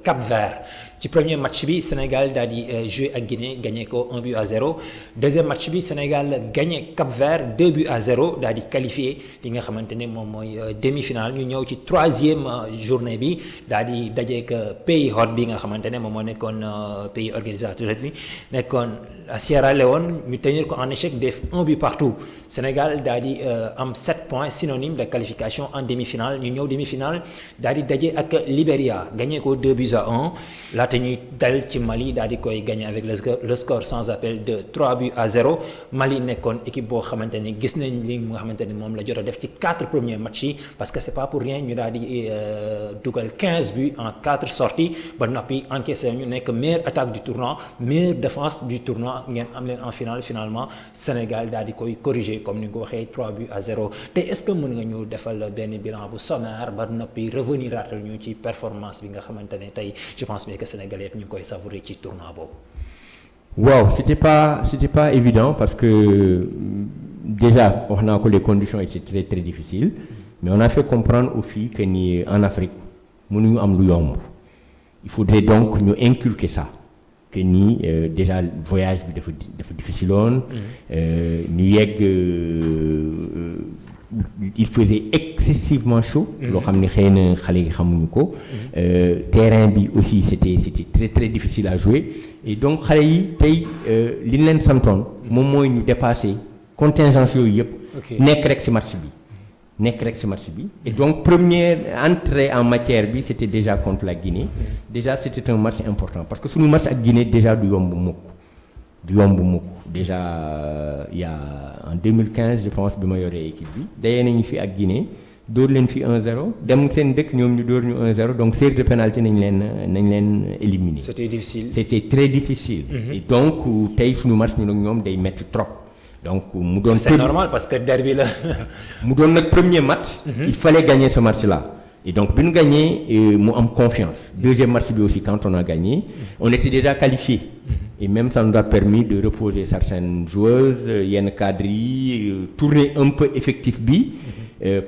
Cap-Vert ci premier match bi Sénégal daal di joué ak Guinée gagné ko 1-0 deuxième match bi Sénégal gagné Cap-Vert 2-0 daal di qualifié li nga xamante ne moom mooy demi-finale ñu ñëw ci troisième journée bi daal di dajeek pays hôte bi nga xamante ne moom moo nekkoon pays organisateur bi nekkoon Sierra Leone ñu tenir ko en échec def 1 but partout Sénégal daal di am 7 points synonyme de qualification en demi-finale ñu ñëw demi-finale daal di daje ak Libéria gagné ko 2-1 laata ñuy dal ci Mali daal di koy gagné avec le score sans appel de 3-0 Mali nekkoon équipe boo xamante ni gis nañ li nga xamante ni moom la jot a def ci 4 premiers matchs yi parce que c'est pas pour rien ñu daal di dugal 15 buts en 4 sorties ba noppi encaissé ñu nekk meilleure attaque du tournoi meilleure défense du tournoi ngeen am leen en finale finalement Sénégal daal di koy corriger comme ni nga ko waxee 3-0 te est-ce que mën nga ñu defal benn bilan bu sommaire ba noppi revenir atal ñu ci performance bi nga xamante ne tey je pense bien que Sénégalais ñu ngi koy savourer ci tournoi boobu. Waaw c'était pas évident parce que déjà wax naa ko les conditions étaient très très difficiles mais on a fait comprendre aux filles que ni en Afrique mënuñu am lu yomb il faudrait donc ñu inculquer ça que ni déjà voyage bi dafa difficile woon ñu yegg il faisait excessivement chaud loo xam ne xëy na xale yi xamuñu ko terrain bi aussi c'était très très difficile à jouer et donc xale yi tey li ñu leen santoon moom mooy ñu dépasser contingence yooyu yëpp nekk rek ci match bi et donc première entrée en matière bi c'était déjà contre la Guinée déjà c'était un match important parce que suñu match ak Guinée déjà du yomb mukk déjà il y a en 2015 je pense bi ma yoree équipe bi dayee nañu fi ak Guinée dóor leen fi 1-0 dem seen dëkk ñoom ñu dóor ñu 1-0 donc série de pénalité nañ leen éliminer. C'était très difficile. Et donc tey suñu match ñu nag ñoom day metti trop. Donc mu doon c'est normal parce que derby la. mu doon nag premier match. Il fallait gagner ce match-là. Et donc bi ñu gagné mu am confiance. Deuxième match bi aussi quand on a gagné on était déjà qualifiés. Et même ça nous a permis de reposer certaines joueuses yenn cadres yi tourner un peu effectif bi.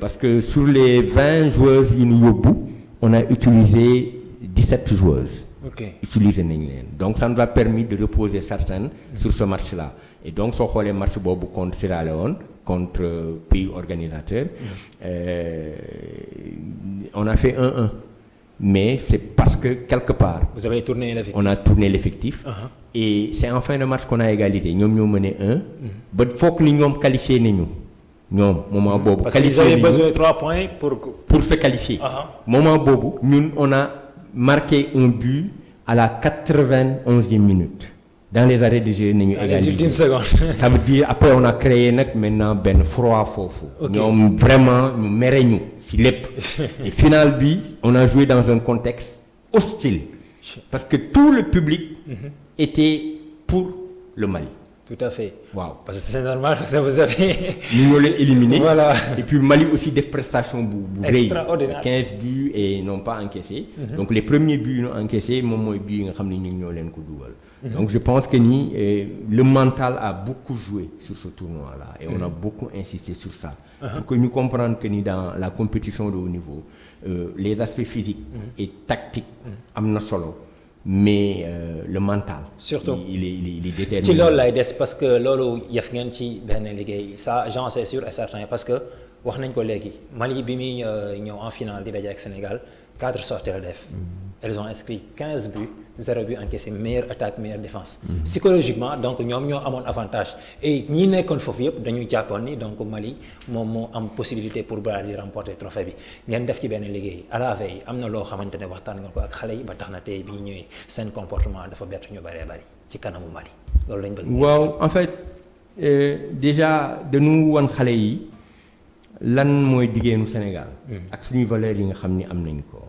Parce que sur les 20 joueuses yu ñu yóbbu on a utilisé 17 joueuses. Utilisé nañ leen donc ça nous a permis de reposer certaines sur ce match-là. Et donc soo xoolee match boobu contre Sierra Leone contre pays organisateur on a fait 1-1 mais c'est parce que quelque part vous avez tourné l'effectif. On a tourné l'effectif et c'est en fin de match qu'on a égalisé ñoom ñoo mené 1 ba foog ni ñoom qualifié nañu ñoom moment boobu parce qu'ils avaient besoin de 3 points pour se qualifier moment boobu ñun on a marqué un but à la 91e minute. Dans les arrêts de jeu, nous avons les ultimes secondes. Ça veut dire après on a créé maintenant ben froid fofu. Nous vraiment nous mérons si lep. Et final bi, on a joué dans un contexte hostile parce que tout le public était pour le Mali. Tout à fait. Wow. Parce que c'est normal, parce que vous avez... Nous l'avons éliminé. Voilà. Et puis Mali aussi des prestations extraordinaires. 15 buts et non pas encaissés. Donc les premiers buts non encaissés, moi buts donc je pense que le mental a beaucoup joué sur ce tournoi-là et on a beaucoup insisté sur ça. Pour que nous comprenions que dans la compétition de haut niveau, les aspects physiques et tactiques amna solo. Mais le mental, surtout il est déterminé. ci loolu lay des parce que loolu yëf ngeen ci benn liggéey ça j'en suis sûr et certain parce que wax nañ ko léegi Mali bi muy ñëw en finale di daje ak Sénégal 4 sorties la def. Elles ont inscrit 15 buts 0 but encaissé, meilleure attaque meilleure défense. Psychologiquement donc ñoom ñoo amoon avantage et ñi nekkoon foofu yëpp dañu jàppoon ni donc Mali moom moo am possibilité pour balaa di remporter trophée bi ngeen def ci benn liggéey à la veille am na loo xamante ne waxtaan ngeen ko ak xale yi ba tax na tey bi ñu ñëwee seen comportement dafa bett ñu bëree bëri ci kanamu Mali loolu lañ bëgg. waaw en fait déjà dañu wan xale yi lan mooy jigéenu Sénégal. ak suñuy valeurs yi nga xam ni am nañ ko.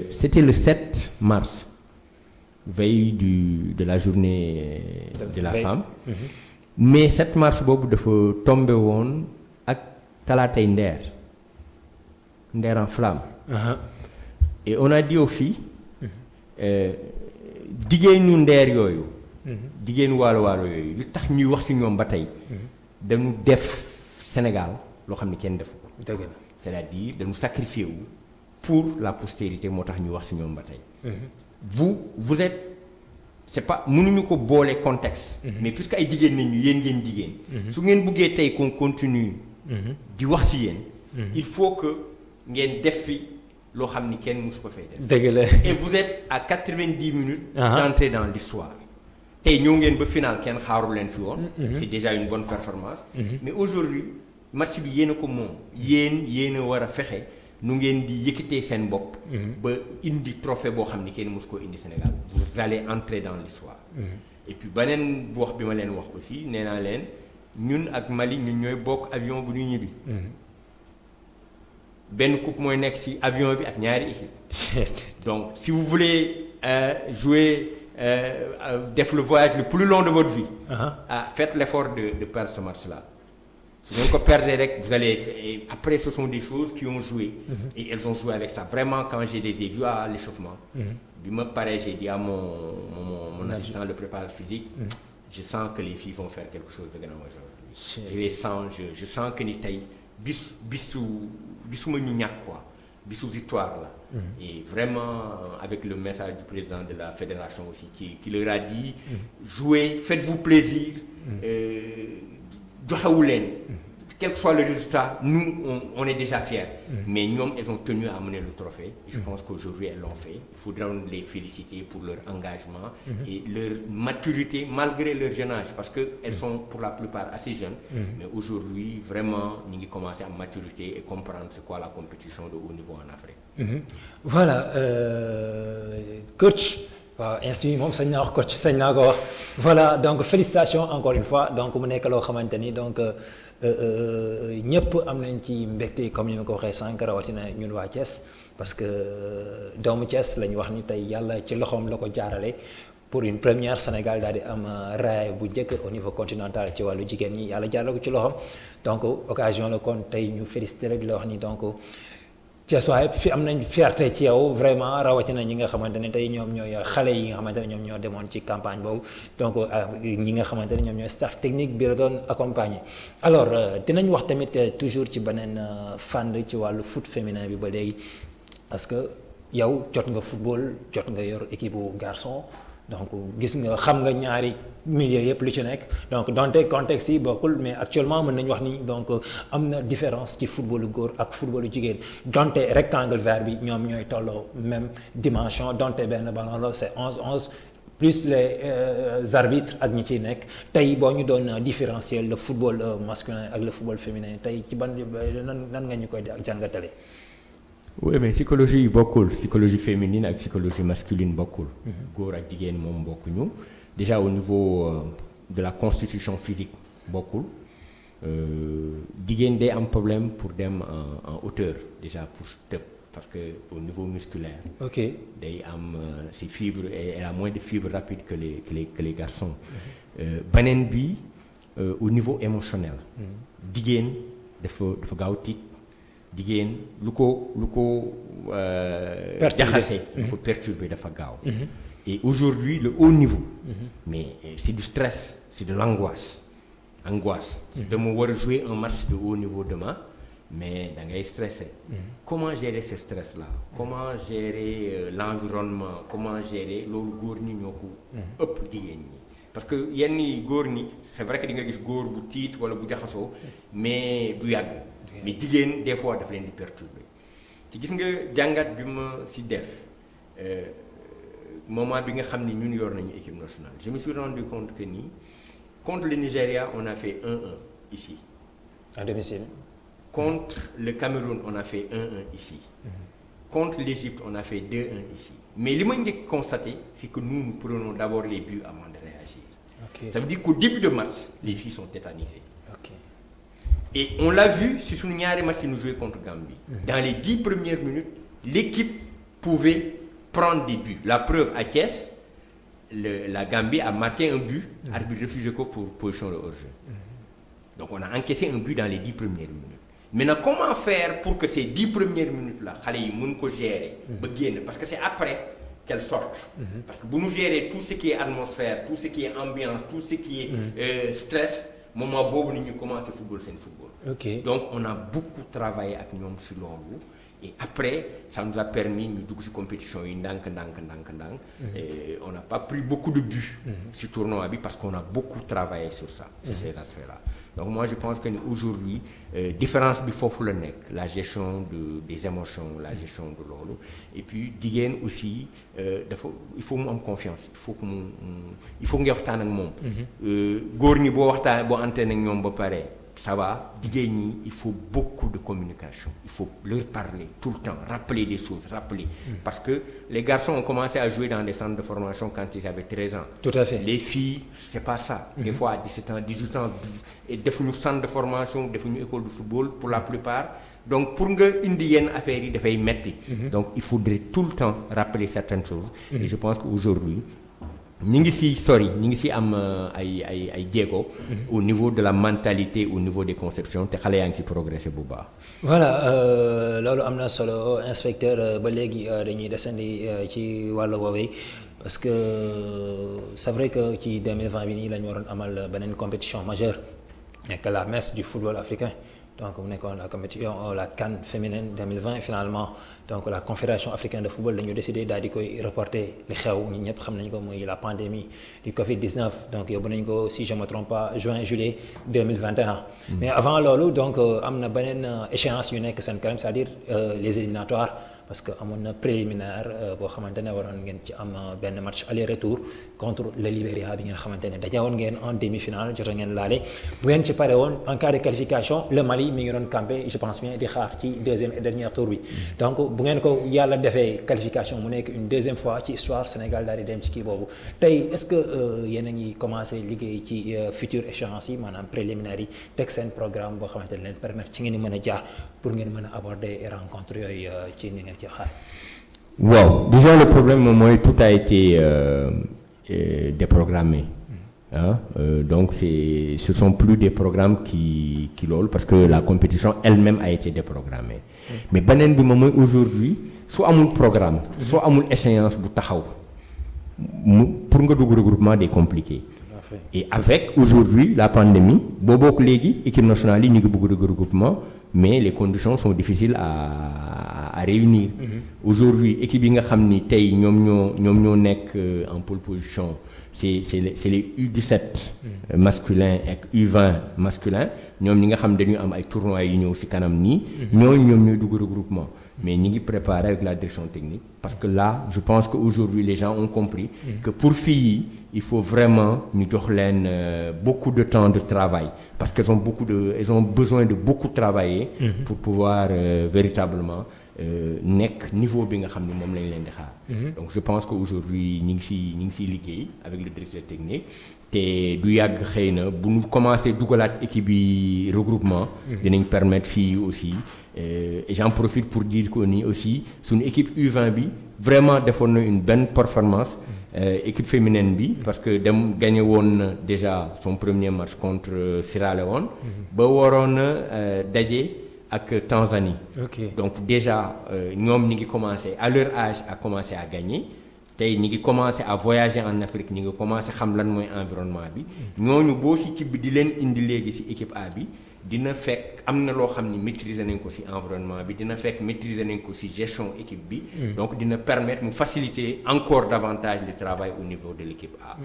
C'était le 7 mars. Veille de la journée de la femme. Mais 7 mars boobu dafa tombé woon ak talaatay Nder en flamme. Et on a dit aux filles jigéenu Nder yooyu jigéenu waalo yooyu li tax ñuy wax ci ñoom ba tey dañu def Sénégal loo xam ni kenn defu ko. C'est-à-dire dañu sacrifié wu pour la postérité moo tax ñuy wax ci ñoom ba tey. Vous êtes c'est pas mënuñu ko boole contexte. Mais puisque ay jigéen nañu yéen ngeen jigéen. su ngeen buggee tey qu'on continue. di wax ci yéen. Il faut que ngeen def fi loo xam ni kenn musu ko fay def. dëgg la et vous êtes à 90 minutes. d'entrer dans l'histoire. tey ñëw ngeen ba final kenn xaaru leen fi woon. C'est déjà une bonne performance. Mais aujourd'hui match bi yéen a ko moom yéen a war a fexe. nu ngeen di yëkkatee seen bopp. ba indi trophée boo xam ni kenn mos koo indi Sénégal vous allez entrer dans l'histoire. Et puis beneen wax bi ma leen wax aussi nee naa leen ñun ak Mali ñun ñooy bokk avion bu ñu ñibbi. benn coupe mooy nekk ci avion bi ak ñaari équipe. Donc si vous voulez jouer def le voyage le plus long de votre vie. Faites l'effort de perdre ce match-là. Si vous perdez, vous allez. Et après, ce sont des choses qui ont joué. Et elles ont joué avec ça. Vraiment, quand j'ai des vues à l'échauffement, pareil, j'ai dit à mon assistant de préparation physique, je sens que les filles vont faire quelque chose de grand aujourd'hui. Je sens que les tailles, bisou quoi, bisou victoire là. Et vraiment, avec le message du président de la fédération aussi, qui leur a dit, jouez, faites-vous plaisir. Quel que soit le résultat, nous, on est déjà fiers. Mais nous, elles ont tenu à mener le trophée. Et je pense qu'aujourd'hui, elles l'ont fait. Il faudra les féliciter pour leur engagement et leur maturité, malgré leur jeune âge. Parce qu'elles sont, pour la plupart, assez jeunes. Mais aujourd'hui, vraiment, nous avons commencé à maturité et comprendre c'est quoi la compétition de haut niveau en Afrique. Voilà. Coach. waaw institut moom sañ naa wax coach sañ naa ko wax voilà donc félicitations encore une fois donc mu nekk loo xamante ni donc ñëpp am nañ ci mbégte comme ni ma ko waxee sànq rawatina ñun waa Thiès parce que doomu Thiès la ñu wax ni tey yàlla ci loxoom la ko jaarale pour une première Sénégal daal di am raaya bu njëkk au niveau continental ci wàllu jigéen ñi yàlla jaarale ko ci loxoom donc occasion la kon tey ñu félicité rek di la wax ni donc. Thiès waaye fi am nañ fierté ci yow vraiment rawatina ñi nga xamante ne tey ñoom ñooy xale yi nga xamante ne ñoom ñoo demoon ci campagne boobu donc ñi nga xamante ne ñoom ñooy staff technique bi la doon accompagner. Alors dinañ wax tamit toujours ci beneen fànn ci wàllu foot féminin bi ba léegi parce que yow jot nga football jot nga yor équipe bu garçon donc gis nga xam nga ñaari milieu yëpp lu ci nekk donc donte contexte yi bokkul mais actuellement mën nañu wax ni donc am na différence ci footballu góor ak footballu jigéen donte rectangle vert bi ñoom ñooy tolloo même dimension donte benn ballon la c'est 11-11 plus les arbitres ak ñi ciy nekk tey boo ñu doon différencier le football masculin ak le football féminin tey ci ban nan nga ñu koy jàngatale. oui mais psychologie yi bokkul psychologie féminine ak psychologie masculine bokkul. góor ak jigéen moom bokkuñu déjà au niveau de la constitution physique bokkul jigéen day am problème pour dem en hauteur déjà pour tëb parce que au niveau musculaire. ok day am ses fibres et elle a moins de fibres rapides que les garçons. beneen bi au niveau émotionnel. jigéen dafa gaaw tiit. jigéen lu ko jaxase lu ko perturbé dafa gaaw et aujourd'hui le haut niveau mais c'est du stress c'est de l'angoisse dama war a jouer un match de haut niveau demain mais da ngay stressé comment gérer ce stress là comment gérer l'environnement comment gérer loolu góor ñi ñoo ko ëpp jigéen ñi parce que yenn yi góor ñi c'est vrai que di nga gis góor bu tiit wala bu jaxasoo mais du yàgg mais jigéen des fois daf leen di perturber ci gis nga jàngat bi ma si def moment bi nga xam ni ñun yor nañu équipe nationale je me suis rendu compte que nii contre le Nigeria on a fait 1-1 ici. à domicile. contre le Cameroun on a fait 1-1 ici. contre l'Égypte on a fait 2-1 ici mais li ma njëkk constaté c'est que nous prenons d'abord les buts avant de réagir. Okay. Ça veut dire qu'au début de match les filles sont tétanisées. Okay. Et on l'a vu si suñu ñaari match yi nous joué contre Gambie. Dans les 10 premières minutes l'équipe pouvait prendre des buts. La preuve à Thiès la Gambie a marqué un but. Arbitre refusé ko pour position de hors-jeu. Donc on a encaissé un but dans les 10 premières minutes. Maintenant comment faire pour que ces 10 premières minutes là xale yi mën ko gérer. ba génn parce que c'est après qu'elles sortent. Parce que bu ñu gérer tout ce qui est atmosphère tout ce qui est ambiance tout ce qui est stress moment boobu ni ñu commencé football seen football. Okay. Donc on a beaucoup travaillé ak ñoom si loolu et après ça nous a permis ñu dugg si compétition yi ndànk. Et on n'a pas pris beaucoup de buts. si tournoi bi parce qu'on a beaucoup travaillé sur ça. sur ces aspects-là. Donc moi je pense que aujourd'hui différence bi foofu la nekk la gestion des émotions la gestion de loolu et puis jigéen aussi il faut mu am confiance il faut nga waxtaan ak moom. góor ñi boo entraîné ak ñoom ba pare ça va jigéen ñi il faut beaucoup de communication il faut leur parler tout le temps rappeler des choses parce que les garçons ont commencé à jouer dans des centres de formation quand ils avaient 13 ans. Tout à fait. Les filles c'est pas ça. Des fois à 17 ans 18 ans et defuñu centre de formation defuñu école de football pour la plupart donc pour nga indi yenn affaires yi dafay metti. Donc il faudrait tout le temps rappeler certaines choses. Et je pense qu'aujourd'hui ñi ngi ci sori ñi ngi ci am ay jéego. Au niveau de la mentalité au niveau des conceptions te xale yaa ngi ci progresser bu baax. Voilà loolu am na solo inspecteur ba léegi dañuy desandi ci wàllu woowee parce que c'est vrai que ci 2020 bi nii la ñu waroon amal beneen compétition majeure nekk la messe du football africain. Donc mu nekkoon la compétition la CAN féminine 2020 finalement donc la confédération africaine de football dañu décidé daal di koy reporter li xew ñi ñëpp xam nañu ko muy la pandémie du Covid-19 donc yóbbu nañu ko si je me trompe pas juin juillet 2021. Mais avant loolu donc am na beneen échéance yu nekk seen kanam c'est-à-dire les éliminatoires parce que amoon na préliminaire boo xamante ne waroon ngeen ci am benn match aller-retour contre le Libéria bi ngeen xamante ne daje woon ngeen en demi-finale jot ngeen laale bu ngeen ci pare woon en cas de qualification le Mali mi ngi doon campé je pense bien di xaar ci deuxième et dernier tour bi donc bu ngeen ko yàlla defee qualification mu nekk une deuxième fois ci histoire Sénégal daal di dem ci kii boobu tey est-ce que yéen a ngi commencé liggéey ci future échéance yi maanaam préliminaire yi teg seen programme boo xamante ne leen permettre ci ngeen di mën a jaar pour ngeen mën a aborder rencontre yooyu ci ni ngeen ci xaar. Wow, déjà le problème mooy tout a été déprogrammé. Donc ce sont plus des programmes qui loolu parce que la compétition elle-même a été déprogrammée. Mais beneen bi moom mooy aujourd'hui soo amul programme soo amul échéance bu taxaw pour nga dugg regroupement des compliqué. Et avec aujourd'hui la pandémie boobook léegi équipe nationale yi ñu ngi bëgg regroupement mais les conditions sont difficiles à réunir. Aujourd'hui équipe yi nga xam ni tey ñoom ñoo nekk en pole position c'est les U17 masculins ak U20 masculins ñoom ñi nga xam dañuy am ay tournois yi ñëw ci kanam nii. ñoom ñooy dugg regroupement. Mais ñi ngi préparé avec la direction technique parce que là je pense que aujourd'hui les gens ont compris que pour filles yi il faut vraiment ñu jox leen beaucoup de temps de travail parce qu'elles ont besoin de beaucoup travailler pour pouvoir véritablement nekk niveau bi nga xam ni moom lañ leen di xaar. Donc je pense que aujourd'hui ñi ngi siy liggéey avec le directeur technique te du yàgg xëy na bu ñu commencé dugalaat équipe yi regroupement. dinañ permettre fii aussi et j'en profite pour dire que ni aussi suñu équipe U20 bi vraiment defoon na une bonne performance. Équipe féminine bi parce que dem gagné woon déjà son premier match contre Sierra Leone. ba waroon na daje ak Tanzanie. Donc déjà ñoom ñi ngi commencé à leur âge à commencer à gagner. tey ñi ngi commencé à voyager en Afrique ñi ngi commencé xam lan mooy environnement bi ñooñu boo si ci bi di leen indi léegi si équipe A bi dina fekk am na loo xam ni maîtriser nañ ko si environnement bi dina fekk maîtriser nañ ko si gestion équipe bi. Donc dina permettre mu faciliter encore davantage le travail au niveau de l'équipe A.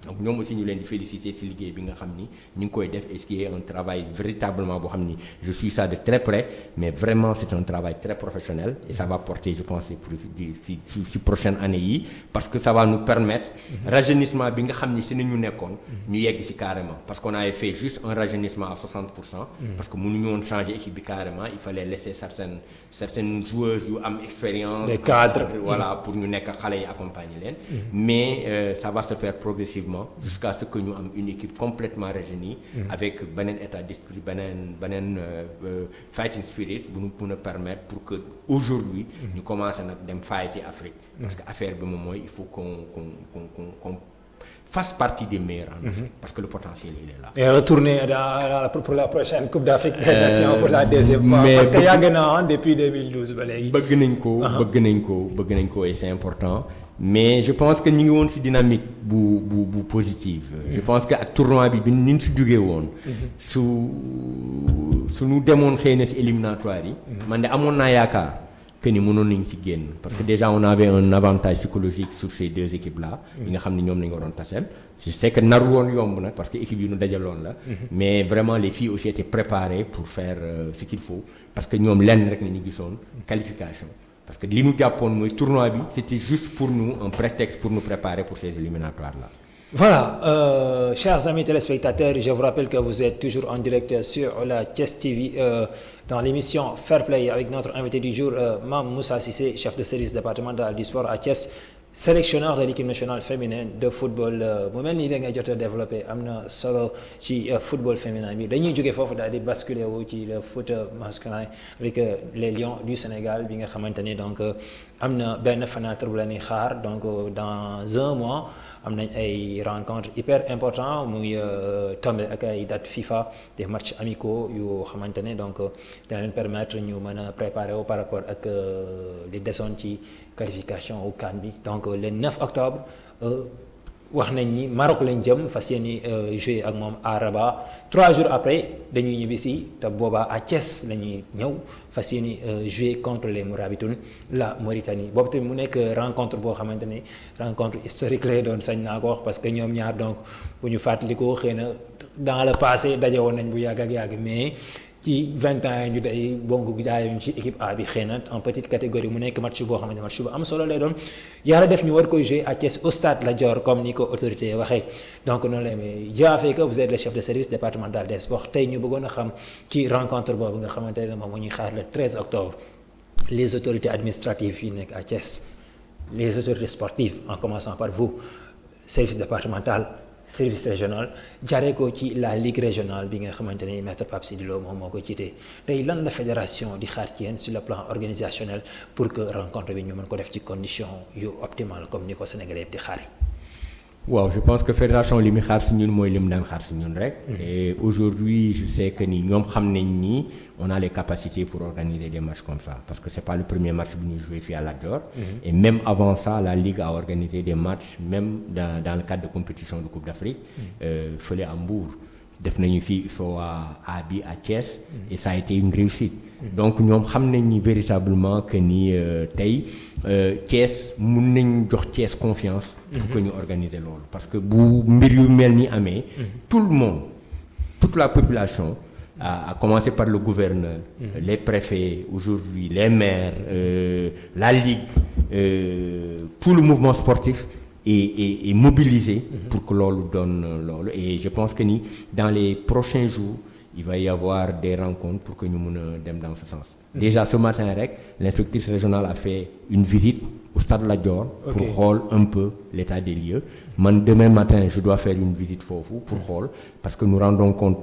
Donc ñoom aussi ñu leen di féliciter si liggéey bi nga xam ni ñu ngi koy def et ce qui est un travail véritablement boo xam ni je suis ça de très près mais vraiment c'est un travail très professionnel et ça va porter je pense si prochaine année yi parce que ça va nous permettre rajeunissement bi nga xam ni si ni ñu nekkoon ñu yegg si carrément parce qu'on avait fait juste un rajeunissement à 60% parce que mënuñu woon changer équipe bi carrément il fallait laisser certaines joueuses yu am expérience des cadres voilà pour ñu nekk xale yi accompagner leen mais ça va se faire progressivement jusqu'à ce que ñu am une équipe complètement rajeunie avec beneen état d'esprit beneen fighting spirit bu ñu mën a permettre pour que aujourd'hui ñu commencer nag dem fight ci Afrique parce que affaire bi moom mooy il faut qu'on fasse partie des meilleurs en Afrique parce que le potentiel il est là. Et retourner pour la prochaine Coupe d'Afrique des Nations pour la deuxième fois. Parce que yàgg na depuis 2012 ba léegi. bëgg nañ ko et c'est important mais je pense que ñu ngi woon ci dynamique bu positive. Je pense que ak tournoi bi ni ñu ci jógee woon. su ñu demoon xëy na ci éliminatoire yi. man de amoon naa yaakaar. que ni mënoon nañu ci génn parce que déjà on avait un avantage psychologique sur ces deux équipes là yi nga xam ne ñoom lañu waroon taseel je sais que naru woon yomb nag parce que équipe yi ñu dajaloon la mais vraiment les filles aussi étaient préparées pour faire ce qu'il faut parce que ñoom lenn rek la ñu gisoon qualification parce que li ñu jàppoon mooy tournoi bi c'était juste pour nous un prétexte pour nous préparer pour ces éliminatoires là. Voilà, chers amis téléspectateurs, je vous rappelle que vous êtes toujours en direct sur la Thiès TV dans l'émission Fair Play avec notre invité du jour, Mame Moussa Cissé, chef de service départemental du sport à Thiès, sélectionneur de l'équipe nationale féminine de football. mu mel nii da ngay jot a développé am na solo ci football féminin bi dañuy jógee foofu daal di basculer wu ci le foot masculin avec les Lions du Sénégal bi nga xamante ni donc am na benn fenêtre bu la ñuy xaar donc dans un mois. am nañ ay rencontres hyper importants muy tombé ak ay dates FIFA des matchs amicaux yu xamante ne donc dina leen permettre ñu mën a préparer wu par rapport ak li desoon ci qualification au CAN bi donc le 9 octobre wax nañ ni Maroc lañ jëm fas yéene jouer ak moom à Rabat 3 jours après dañuy ñibbisi te boobaa à Thiès la ñuy ñëw fas yéene jouer contre les Mourabitoun la Mauritanie boobu tamit mu nekk rencontre boo xamante ne rencontre historique lay doon sañ naa ko wax parce que ñoom ñaar donc bu ñu fàttalikoo xëy na dans le passé daje woon nañ bu yàgg ak yàgg mais ci 20 ans yi ñu day bonk jaayuñ ci équipe A bi xëy na en petite catégorie mu nekk match boo xamante ne match bu am solo lay doon yàlla def ñu war koy jouer à Thiès au stade Lat Dior comme ni ko autorité waxee donc noonu la mais Dieu a fait que vous êtes le chef de service départemental des sports tey ñu bëggoon a xam ci rencontre boobu nga xamante ne moom moo ñuy xaar le 13 octobre les autorités administratives yi nekk à Thiès les autorités sportives en commençant par vous service départemental service régional jaree ko ci la ligue régionale bi nga xamante ne maître Pape Sidi Lo moom moo ko jiite tey lan la fédération di xaar ci yéen sur le plan organisationnel pour que rencontre bi ñu mën ko def ci condition yu optimale comme ni ko Sénégalais di xaare. waaw je pense que fédération li muy xaar si ñun mooy li mu daan xaar si ñun rek. et aujourd'hui je sais que ni ñoom xam nañ ni on a les capacités pour organiser des matchs comme ça parce que c'est pas le premier match bu ñuy joué fii à Lat Dior. Et même avant ça la Ligue a organisé des matchs même dans le cadre de compétition de Coupe d'Afrique. fële à Mbour def nañu fii FOA A bi à Thiès. et ça a été une réussite. donc ñoom xam nañ ni véritablement que ni tey Thiès mun nañ jox Thiès confiance. pour que ñu organiser loolu parce que bu mbir yu mel ni amee. tout le monde toute la population. à commencer par le gouverneur, les préfets, aujourd'hui les maires, la Ligue, tout le mouvement sportif est mobilisé pour que l'on donne l'eau. Et je pense que dans les prochains jours, il va y avoir des rencontres pour que nous puissions aller dans ce sens. Déjà ce matin rek l'inspectrice régionale a fait une visite au stade Lat Dior pour xool un peu l'état des lieux. Man demain matin je dois faire une visite foofu pour xool parce que nous rendons compte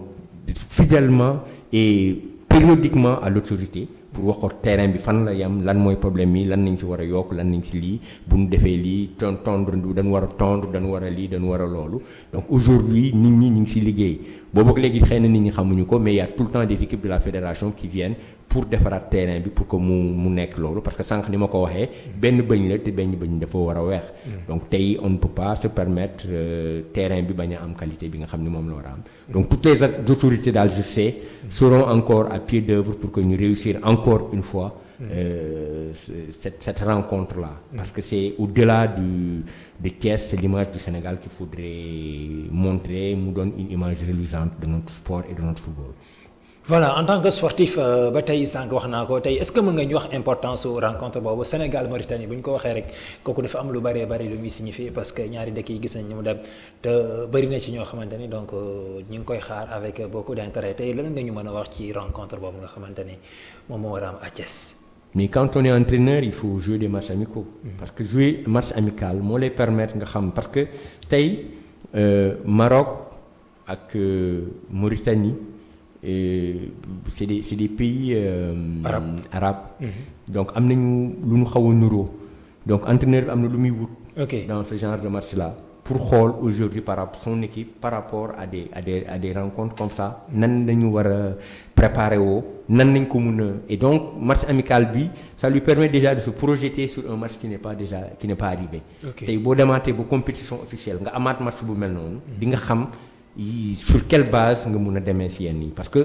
fidèlement et périodiquement à l'autorité pour wax ko terrain bi fan la yam lan mooy problème yi lan nañ ci war a yokk lan nañ ci lii bu ñu defee lii tondre dañu war a tondre dañu war a lii dañu war a loolu donc aujourd'hui nit ñi ñu ngi ci liggéey boobu ak léegi xëy na nit ñi xamuñu ko mais il y a tout le temps des équipes de la fédération qui viennent pour defaraat terrain bi pour que mu nekk loolu parce que sànq ni ma ko waxee benn bëñ la te benn bëñ dafa war a weex donc tey on ne peut pas se permettre terrain bi bañ a am qualité bi nga xam ne moom la war a am donc toutes les autorités daal je sais seront encore à pied d'œuvre pour que ñu réussir encore une fois cette rencontre là parce que c'est au-delà de Thiès c'est l'image du Sénégal qu'il faudrait montrer mu donne une image reluisante de notre sport et de notre football. Voilà en tant que sportif ba tey sànq wax naa ko tey est-ce que mën nga ñu wax importance su rencontre boobu Sénégal Mauritanie bu ñu ko waxee rek kooku dafa am lu bëree bëri lu muy signifier parce que ñaari dëkk yi gis nañ ñu mu dem te bëri na ci ñoo xamante ni donc ñu ngi koy xaar avec beaucoup d'intérêt tey lan nga ñu mën a wax ci rencontre boobu nga xamante ni moom moo war a am à Thiès. Mais quand on est entraîneur il faut jouer des matchs amicaux. Parce que jouer match amical moo lay permettre nga xam parce que tey Maroc ak Mauritanie. C'est des pays arabes. Donc am nañu lu ñu xaw a nuroo donc entraîneur bi am na lu muy wut. Dans ce genre de match là pour xool aujourd'hui par rapport son équipe par rapport à des rencontres comme ça nan lañu war a préparer woo nan nañ ko mun a et donc match amical bi ça lui permet déjà de se projeter sur un match qui n'est pas arrivé. Tey boo demaatee ba compétition officielle nga amaat match bu mel noonu di nga xam. Sur quelle base nga mun a demee si yenn yi parce que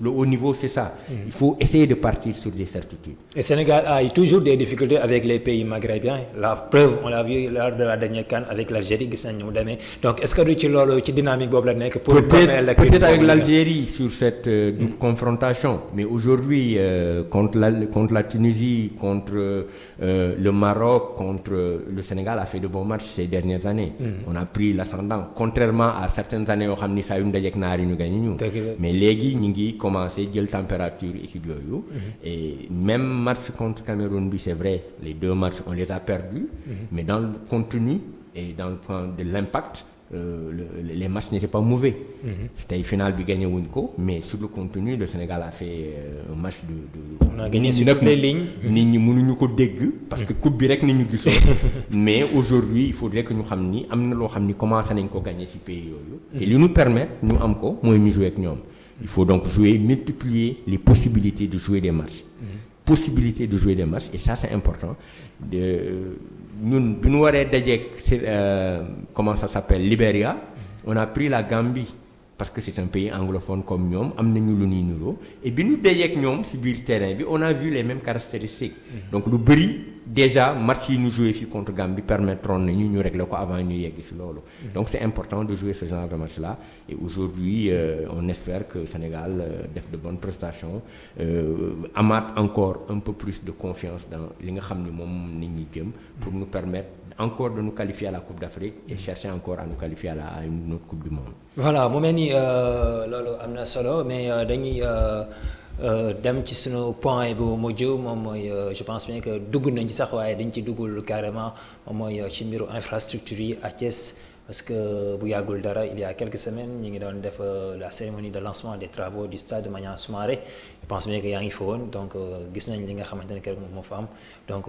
le haut niveau c'est ça. Il faut essayer de partir sur des certitudes. Et Sénégal a eu toujours des difficultés avec les pays maghrébiens la preuve on l'a vu lors de la dernière CAN avec l'Algérie gis nañ ñu mu demee donc est-ce que du ci loolu ci dynamique boobu la nekk. pour peut-être avec l'Algérie sur cette confrontation mais aujourd'hui contre la Tunisie contre le Maroc contre le Sénégal a fait de bons matchs ces dernières années. On a pris l'ascendant contrairement à certaines années yoo xam ni saa yu ñu dajeek naar yi ñu gagné ñu mais léegi ñu ngi commencé jël température équipe yooyu et même match contre Cameroun bi c'est vrai les deux matchs on les a perdus mais dans le contenu et dans le point de l'impact les matchs n'étaient pas mauvais tey final bi gagné wuñ ko mais sur le contenu le Sénégal a fait un match on a gagné sur toutes les lignes nit ñi mënuñu ko dégg parce que coupe bi rek ni ñu gisoon mais aujourd'hui il faudrait que ñu xam ni am na loo xam ni commencé nañ ko gagner ci pays yooyu te li ñu permettre ñu am ko mooy ñu jouer ak ñoom il faut donc multiplier les possibilités de jouer des matchs et ça c'est important ñun bi ñu waree dajeek comment ça s'appelle Libéria on a pris la Gambie parce que c'est un pays anglophone comme ñoom am nañu lu ñuy nuroo et bi ñu dajeek ñoom ci biir terrain bi on a vu les mêmes caractéristiques donc lu bëri déjà match yi ñu joué fii contre Gambie permettront nañu ñu régler ko avant ñu yegg ci loolu donc c'est important de jouer ce genre de match là et aujourd'hui on espère que Sénégal def de bonnes prestations amaat encore un peu plus de confiance dans li nga xam ni moom nit ñi jëm pour nous permettre encore de nous qualifier à la Coupe d'Afrique et chercher encore à nous qualifier à une autre Coupe du monde. Voilà mu mel ni loolu am na solo mais dañuy dem ci sunu point bu mujj moom mooy je pense bien que dugg nañ ci sax waaye dañ ci duggul carrément moom mooy ci mbiru infrastructure yi à Thiès parce que bu yàggul dara il y a quelques semaines ñu ngi doon def la cérémonie de lancement des travaux du stade Maniang Soumaré je pense bien que yaa ngi fa woon donc gis nañ li nga xamante ne keroog moom moo fa am donc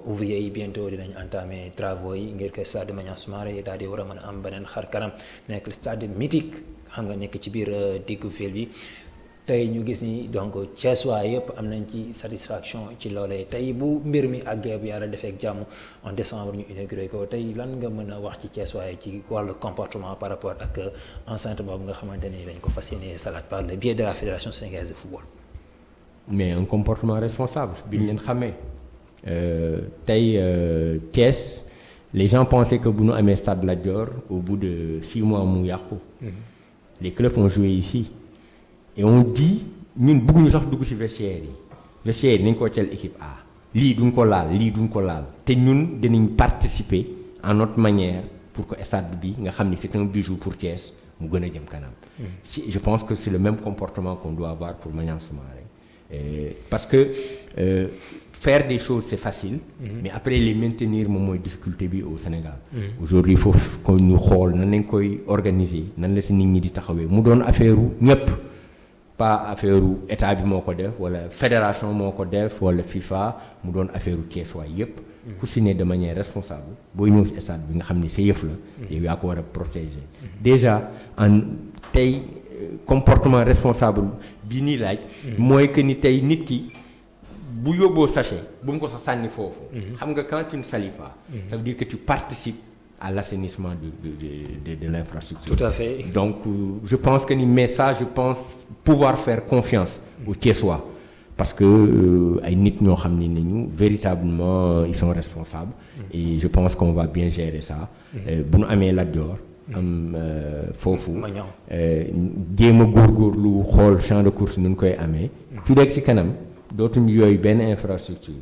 ouvriers yi bientôt dinañ entamer travaux yi ngir que stade Maniang Soumaré daal di war a mën a am beneen xar kanam nekk stade mythique xam nga nekk ci biir diggu ville bi. tey ñu gis ni donc Thiessois yëpp am nañ ci satisfaction ci loolee tey bu mbir mi àggee bu yàlla defee ak jàmm en décembre ñu inauguré ko tey lan nga mën a wax ci Thiessois yi ci wàllu comportement par rapport ak enceinte boobu nga xamante ni dañ ko fas yéene salaat par le biais de la fédération sénégalaise de football. mais un comportement responsable bi ñu leen xamee tey Thiès les gens pensaient que bu ñu amee stade Lat Dior au bout de 6 mois mu yàqu. Les clubs ont joué ici. Et on dit ñun bëgguñu sax dugg ci vestiaire yi nañ ko teel équipe A lii duñ ko laal te ñun dinañ participer en notre manière pour que stade bi nga xam ni c'est un bijou pour Thiès mu gën a jëm kanam. Je pense que c'est le même comportement qu'on doit avoir pour Maniang Soumaré parce que faire des choses c'est facile mais après les maintenir moom mooy difficulté bi au Sénégal aujourd'hui foofu ko ñu xool nan lañ koy organiser nan la si nit ñi di taxawee mu doon affaire u ñëpp pas affaire u état bi moo ko def wala fédération moo ko def wala FIFA mu doon affaire u Thiessois yëpp ku si ne de manière responsable booy ñëw si stade bi nga xam ni sa yëf la yow yaa ko war a protéger déjà en tey comportement responsable bi nii laaj mooy que ni tey nit ki bu yóbboo sachet bu mu ko sax sànni foofu xam nga quand tu ne salis pas ça veut dire que tu participes à l'assainissement de l'infrastructure. Tout à fait. Donc je pense que ni mais ça je pense pouvoir faire confiance aux Thiessois parce que ay nit ñoo xam ne nañu véritablement ils sont responsables et je pense qu'on va bien gérer ça bu ñu amee Lat Dior am foofu jéem a góorgóorlu xool champ de course nu ñu koy amee fii rek ci kanam dootuñu yooyu benn infrastructure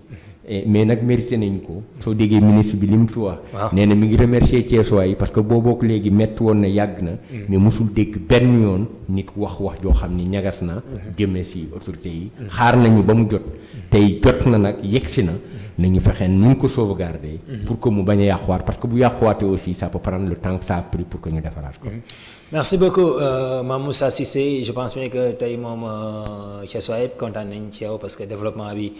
mais nag mérité nañu ko soo déggee ministre bi li mu fi wax nee na mi ngi remercier Thiessois yi parce que boobook léegi métti woon na yàgg na mais mosul dégg benn yoon nit wax joo xam ni ñagas na jëmee ci autorités yi xaar nañu ba mu jot tey jot na nag yegsi na nañu fexe nu ñu ko sauvegarder pour que mu bañ a yàquwaat parce que bu yàquwaatee aussi ça peut prendre le temps que ça a pris pour que ñu defaraat ko. Merci beaucoup Mame Moussa Cissé je pense bien que tey moom Thiessois yëpp kontaan nañ ci yow parce que développement bi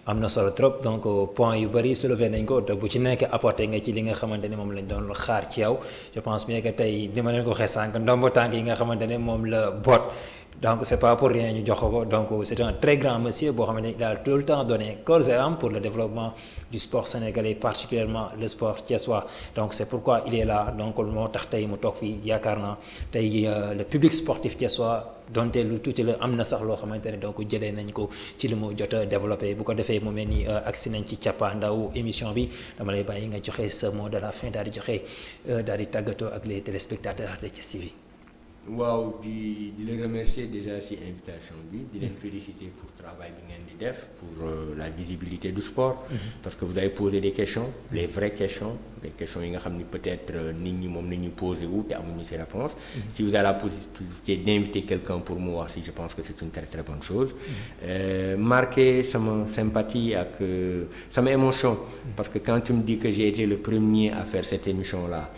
am na solo trop donc point yu bëri soulevé nañ ko te bu ci nekk apporté nga ci li nga xamante ne moom lañ doon xaar ci yow je pense bien que tey li ma leen ko waxee sànq ndombo tànk yi nga xamante ne moom la boot donc c'est pas pour rien ñu jox ko donc c'est un très grand monsieur boo xamante ne il a tout le temps donné corps et âme pour le développement du sport sénégalais particulièrement le sport thiessois donc c'est pourquoi il est là donc moo tax tey mu toog fii yaakaar naa tey le public sportif thiessois donte lu tuuti la am na sax loo xamante ne donc jëlee nañ ko ci li mu jot a développé bu ko defee mu mel ni agsi nañ ci cappaandaw émission bi dama lay bàyyi nga joxe ce mot de la fin daal di joxe daal di tàggatoo ak les téléspectateurs de Thiès TV. waaw di la remercier déjà ci invitation bi di leen féliciter pour travail bi ngeen di def pour la visibilité du sport parce que vous avez posé des questions les vraies questions des questions yi nga xam ni peut-être nit ñi moom nañu posé wu te amuñu ci réponse si vous avez la possibilité d'inviter quelqu'un pour mu wax ci je pense que c'est une très très bonne chose marquer sama sympathie ak sama émotion parce que quand tu me dis que j'ai été le premier à faire cette émission là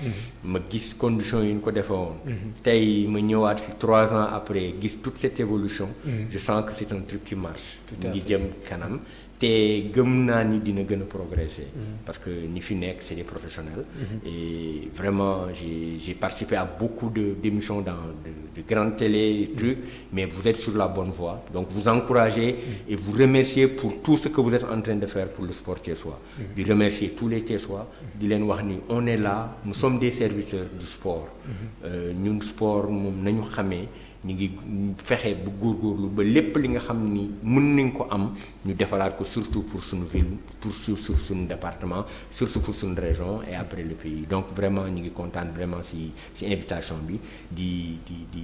ma gis conditions yi ñu ko defee woon tey ma ñëwaat fi 3 ans après gis toute cette évolution je sens que c'est un truc qui marche ñu ngi jëm kanam te gëm naa ni dina gën a progresser parce que ñi fi nekk c'est des professionnels et vraiment j'ai participé à beaucoup d'émissions dans de grandes télé trucs mais vous êtes sur la bonne voie donc vous encouragez et vous remerciez pour tout ce que vous êtes en train de faire pour le sport thiessois di remercier tous les Thiessois di leen wax ni on est là nous sommes des serviteurs du sport ñun sport moom nañu xamee ñu ngi fexe bu góorgóorlu ba lépp li nga xam ni mën nañ ko am ñu defalaat ko surtout pour suñu ville pour suñu département surtout pour suñu région et après le pays donc vraiment ñu ngi kontaan vraiment ci invitation bi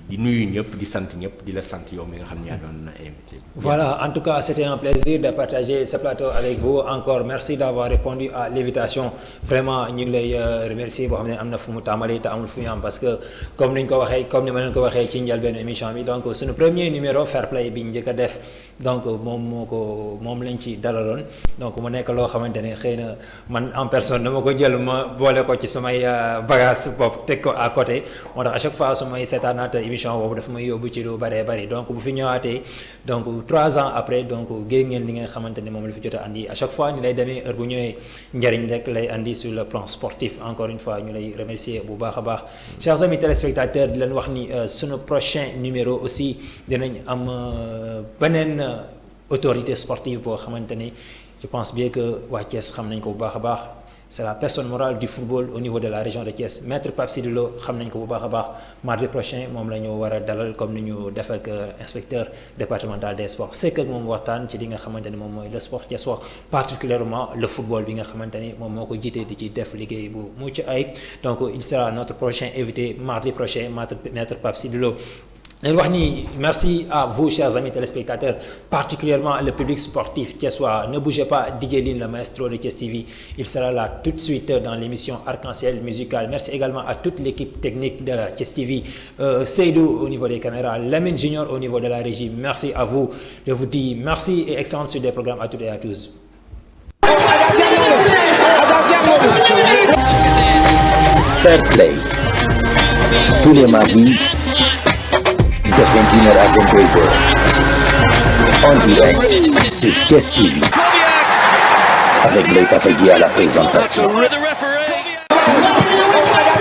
di nuyu ñëpp di sant ñëpp di la sant yow mi nga xam ne yaa doon na invité. Voilà, en tout cas c'était un plaisir de partager ce plateau avec vous encore merci d'avoir répondu à l'invitation vraiment ñu ngi lay remercier boo xam ne am na fu mu tàmbalee te amul fu ñu am parce que comme ni ñu ko waxee comme ni ma leen ko waxee ci njëlbéenu émission bi donc suñu premier numéro fair play bi njëkk a def donc moom lañ ci dalaloon donc mu nekk loo xamante ne xëy na man en personne dama ko jël ma boole ko ci sumay bagage bopp teg ko à côté moo tax à chaque fois sumay seetaanaat émission boobu dafa may yóbbu ci lu bëree bëri donc bu fi ñëwaatee donc 3 ans après donc géej ngeen li nga xamante ne moom la fi jot a andi à chaque fois ni lay demee heure bu ñëwee njëriñ rek lay andi sur le plan sportif encore une fois ñu lay remercier bu baax a baax chers amis téléspectateurs di leen wax ni sunu prochain numéro aussi dinañ am beneen autorité sportive boo xamante ne je pense bien que waa Thiès xam nañ ko bu baax a baax c'est la personne morale du football au niveau de la région de Thiès maître Pape Sidi Lo xam nañ ko bu baax a baax mardi prochain moom la ñu war a dalal comme ni ñu def ak inspecteur départemental des sports c'est que moom waxtaan ci li nga xamante ne moom mooy le sport thiessois particulièrement le football bi nga xamante ni moom moo ko jiite di ci def liggéey bu mucc ayib donc il sera notre prochain invité mardi prochain maître Pape Sidi Lo leen wax ni merci à vous chers amis téléspectateurs, particulièrement le public sportif thiessois. Ne bougez pas, DJ Lin, le maestro de Thiès TV, il sera là tout de suite dans l'émission Arc-en-Ciel musicale. Merci également à toute l'équipe technique de la Thiès TV, Seydou au niveau des caméras, Lamine Junior au niveau de la régie. Merci à vous, je vous dis merci et excellente suite des programmes à toutes et à tous. Fair Play tous les mardis de 21h à 22h en direct sur Thiès TV avec Lay Papa Guy à la présentation.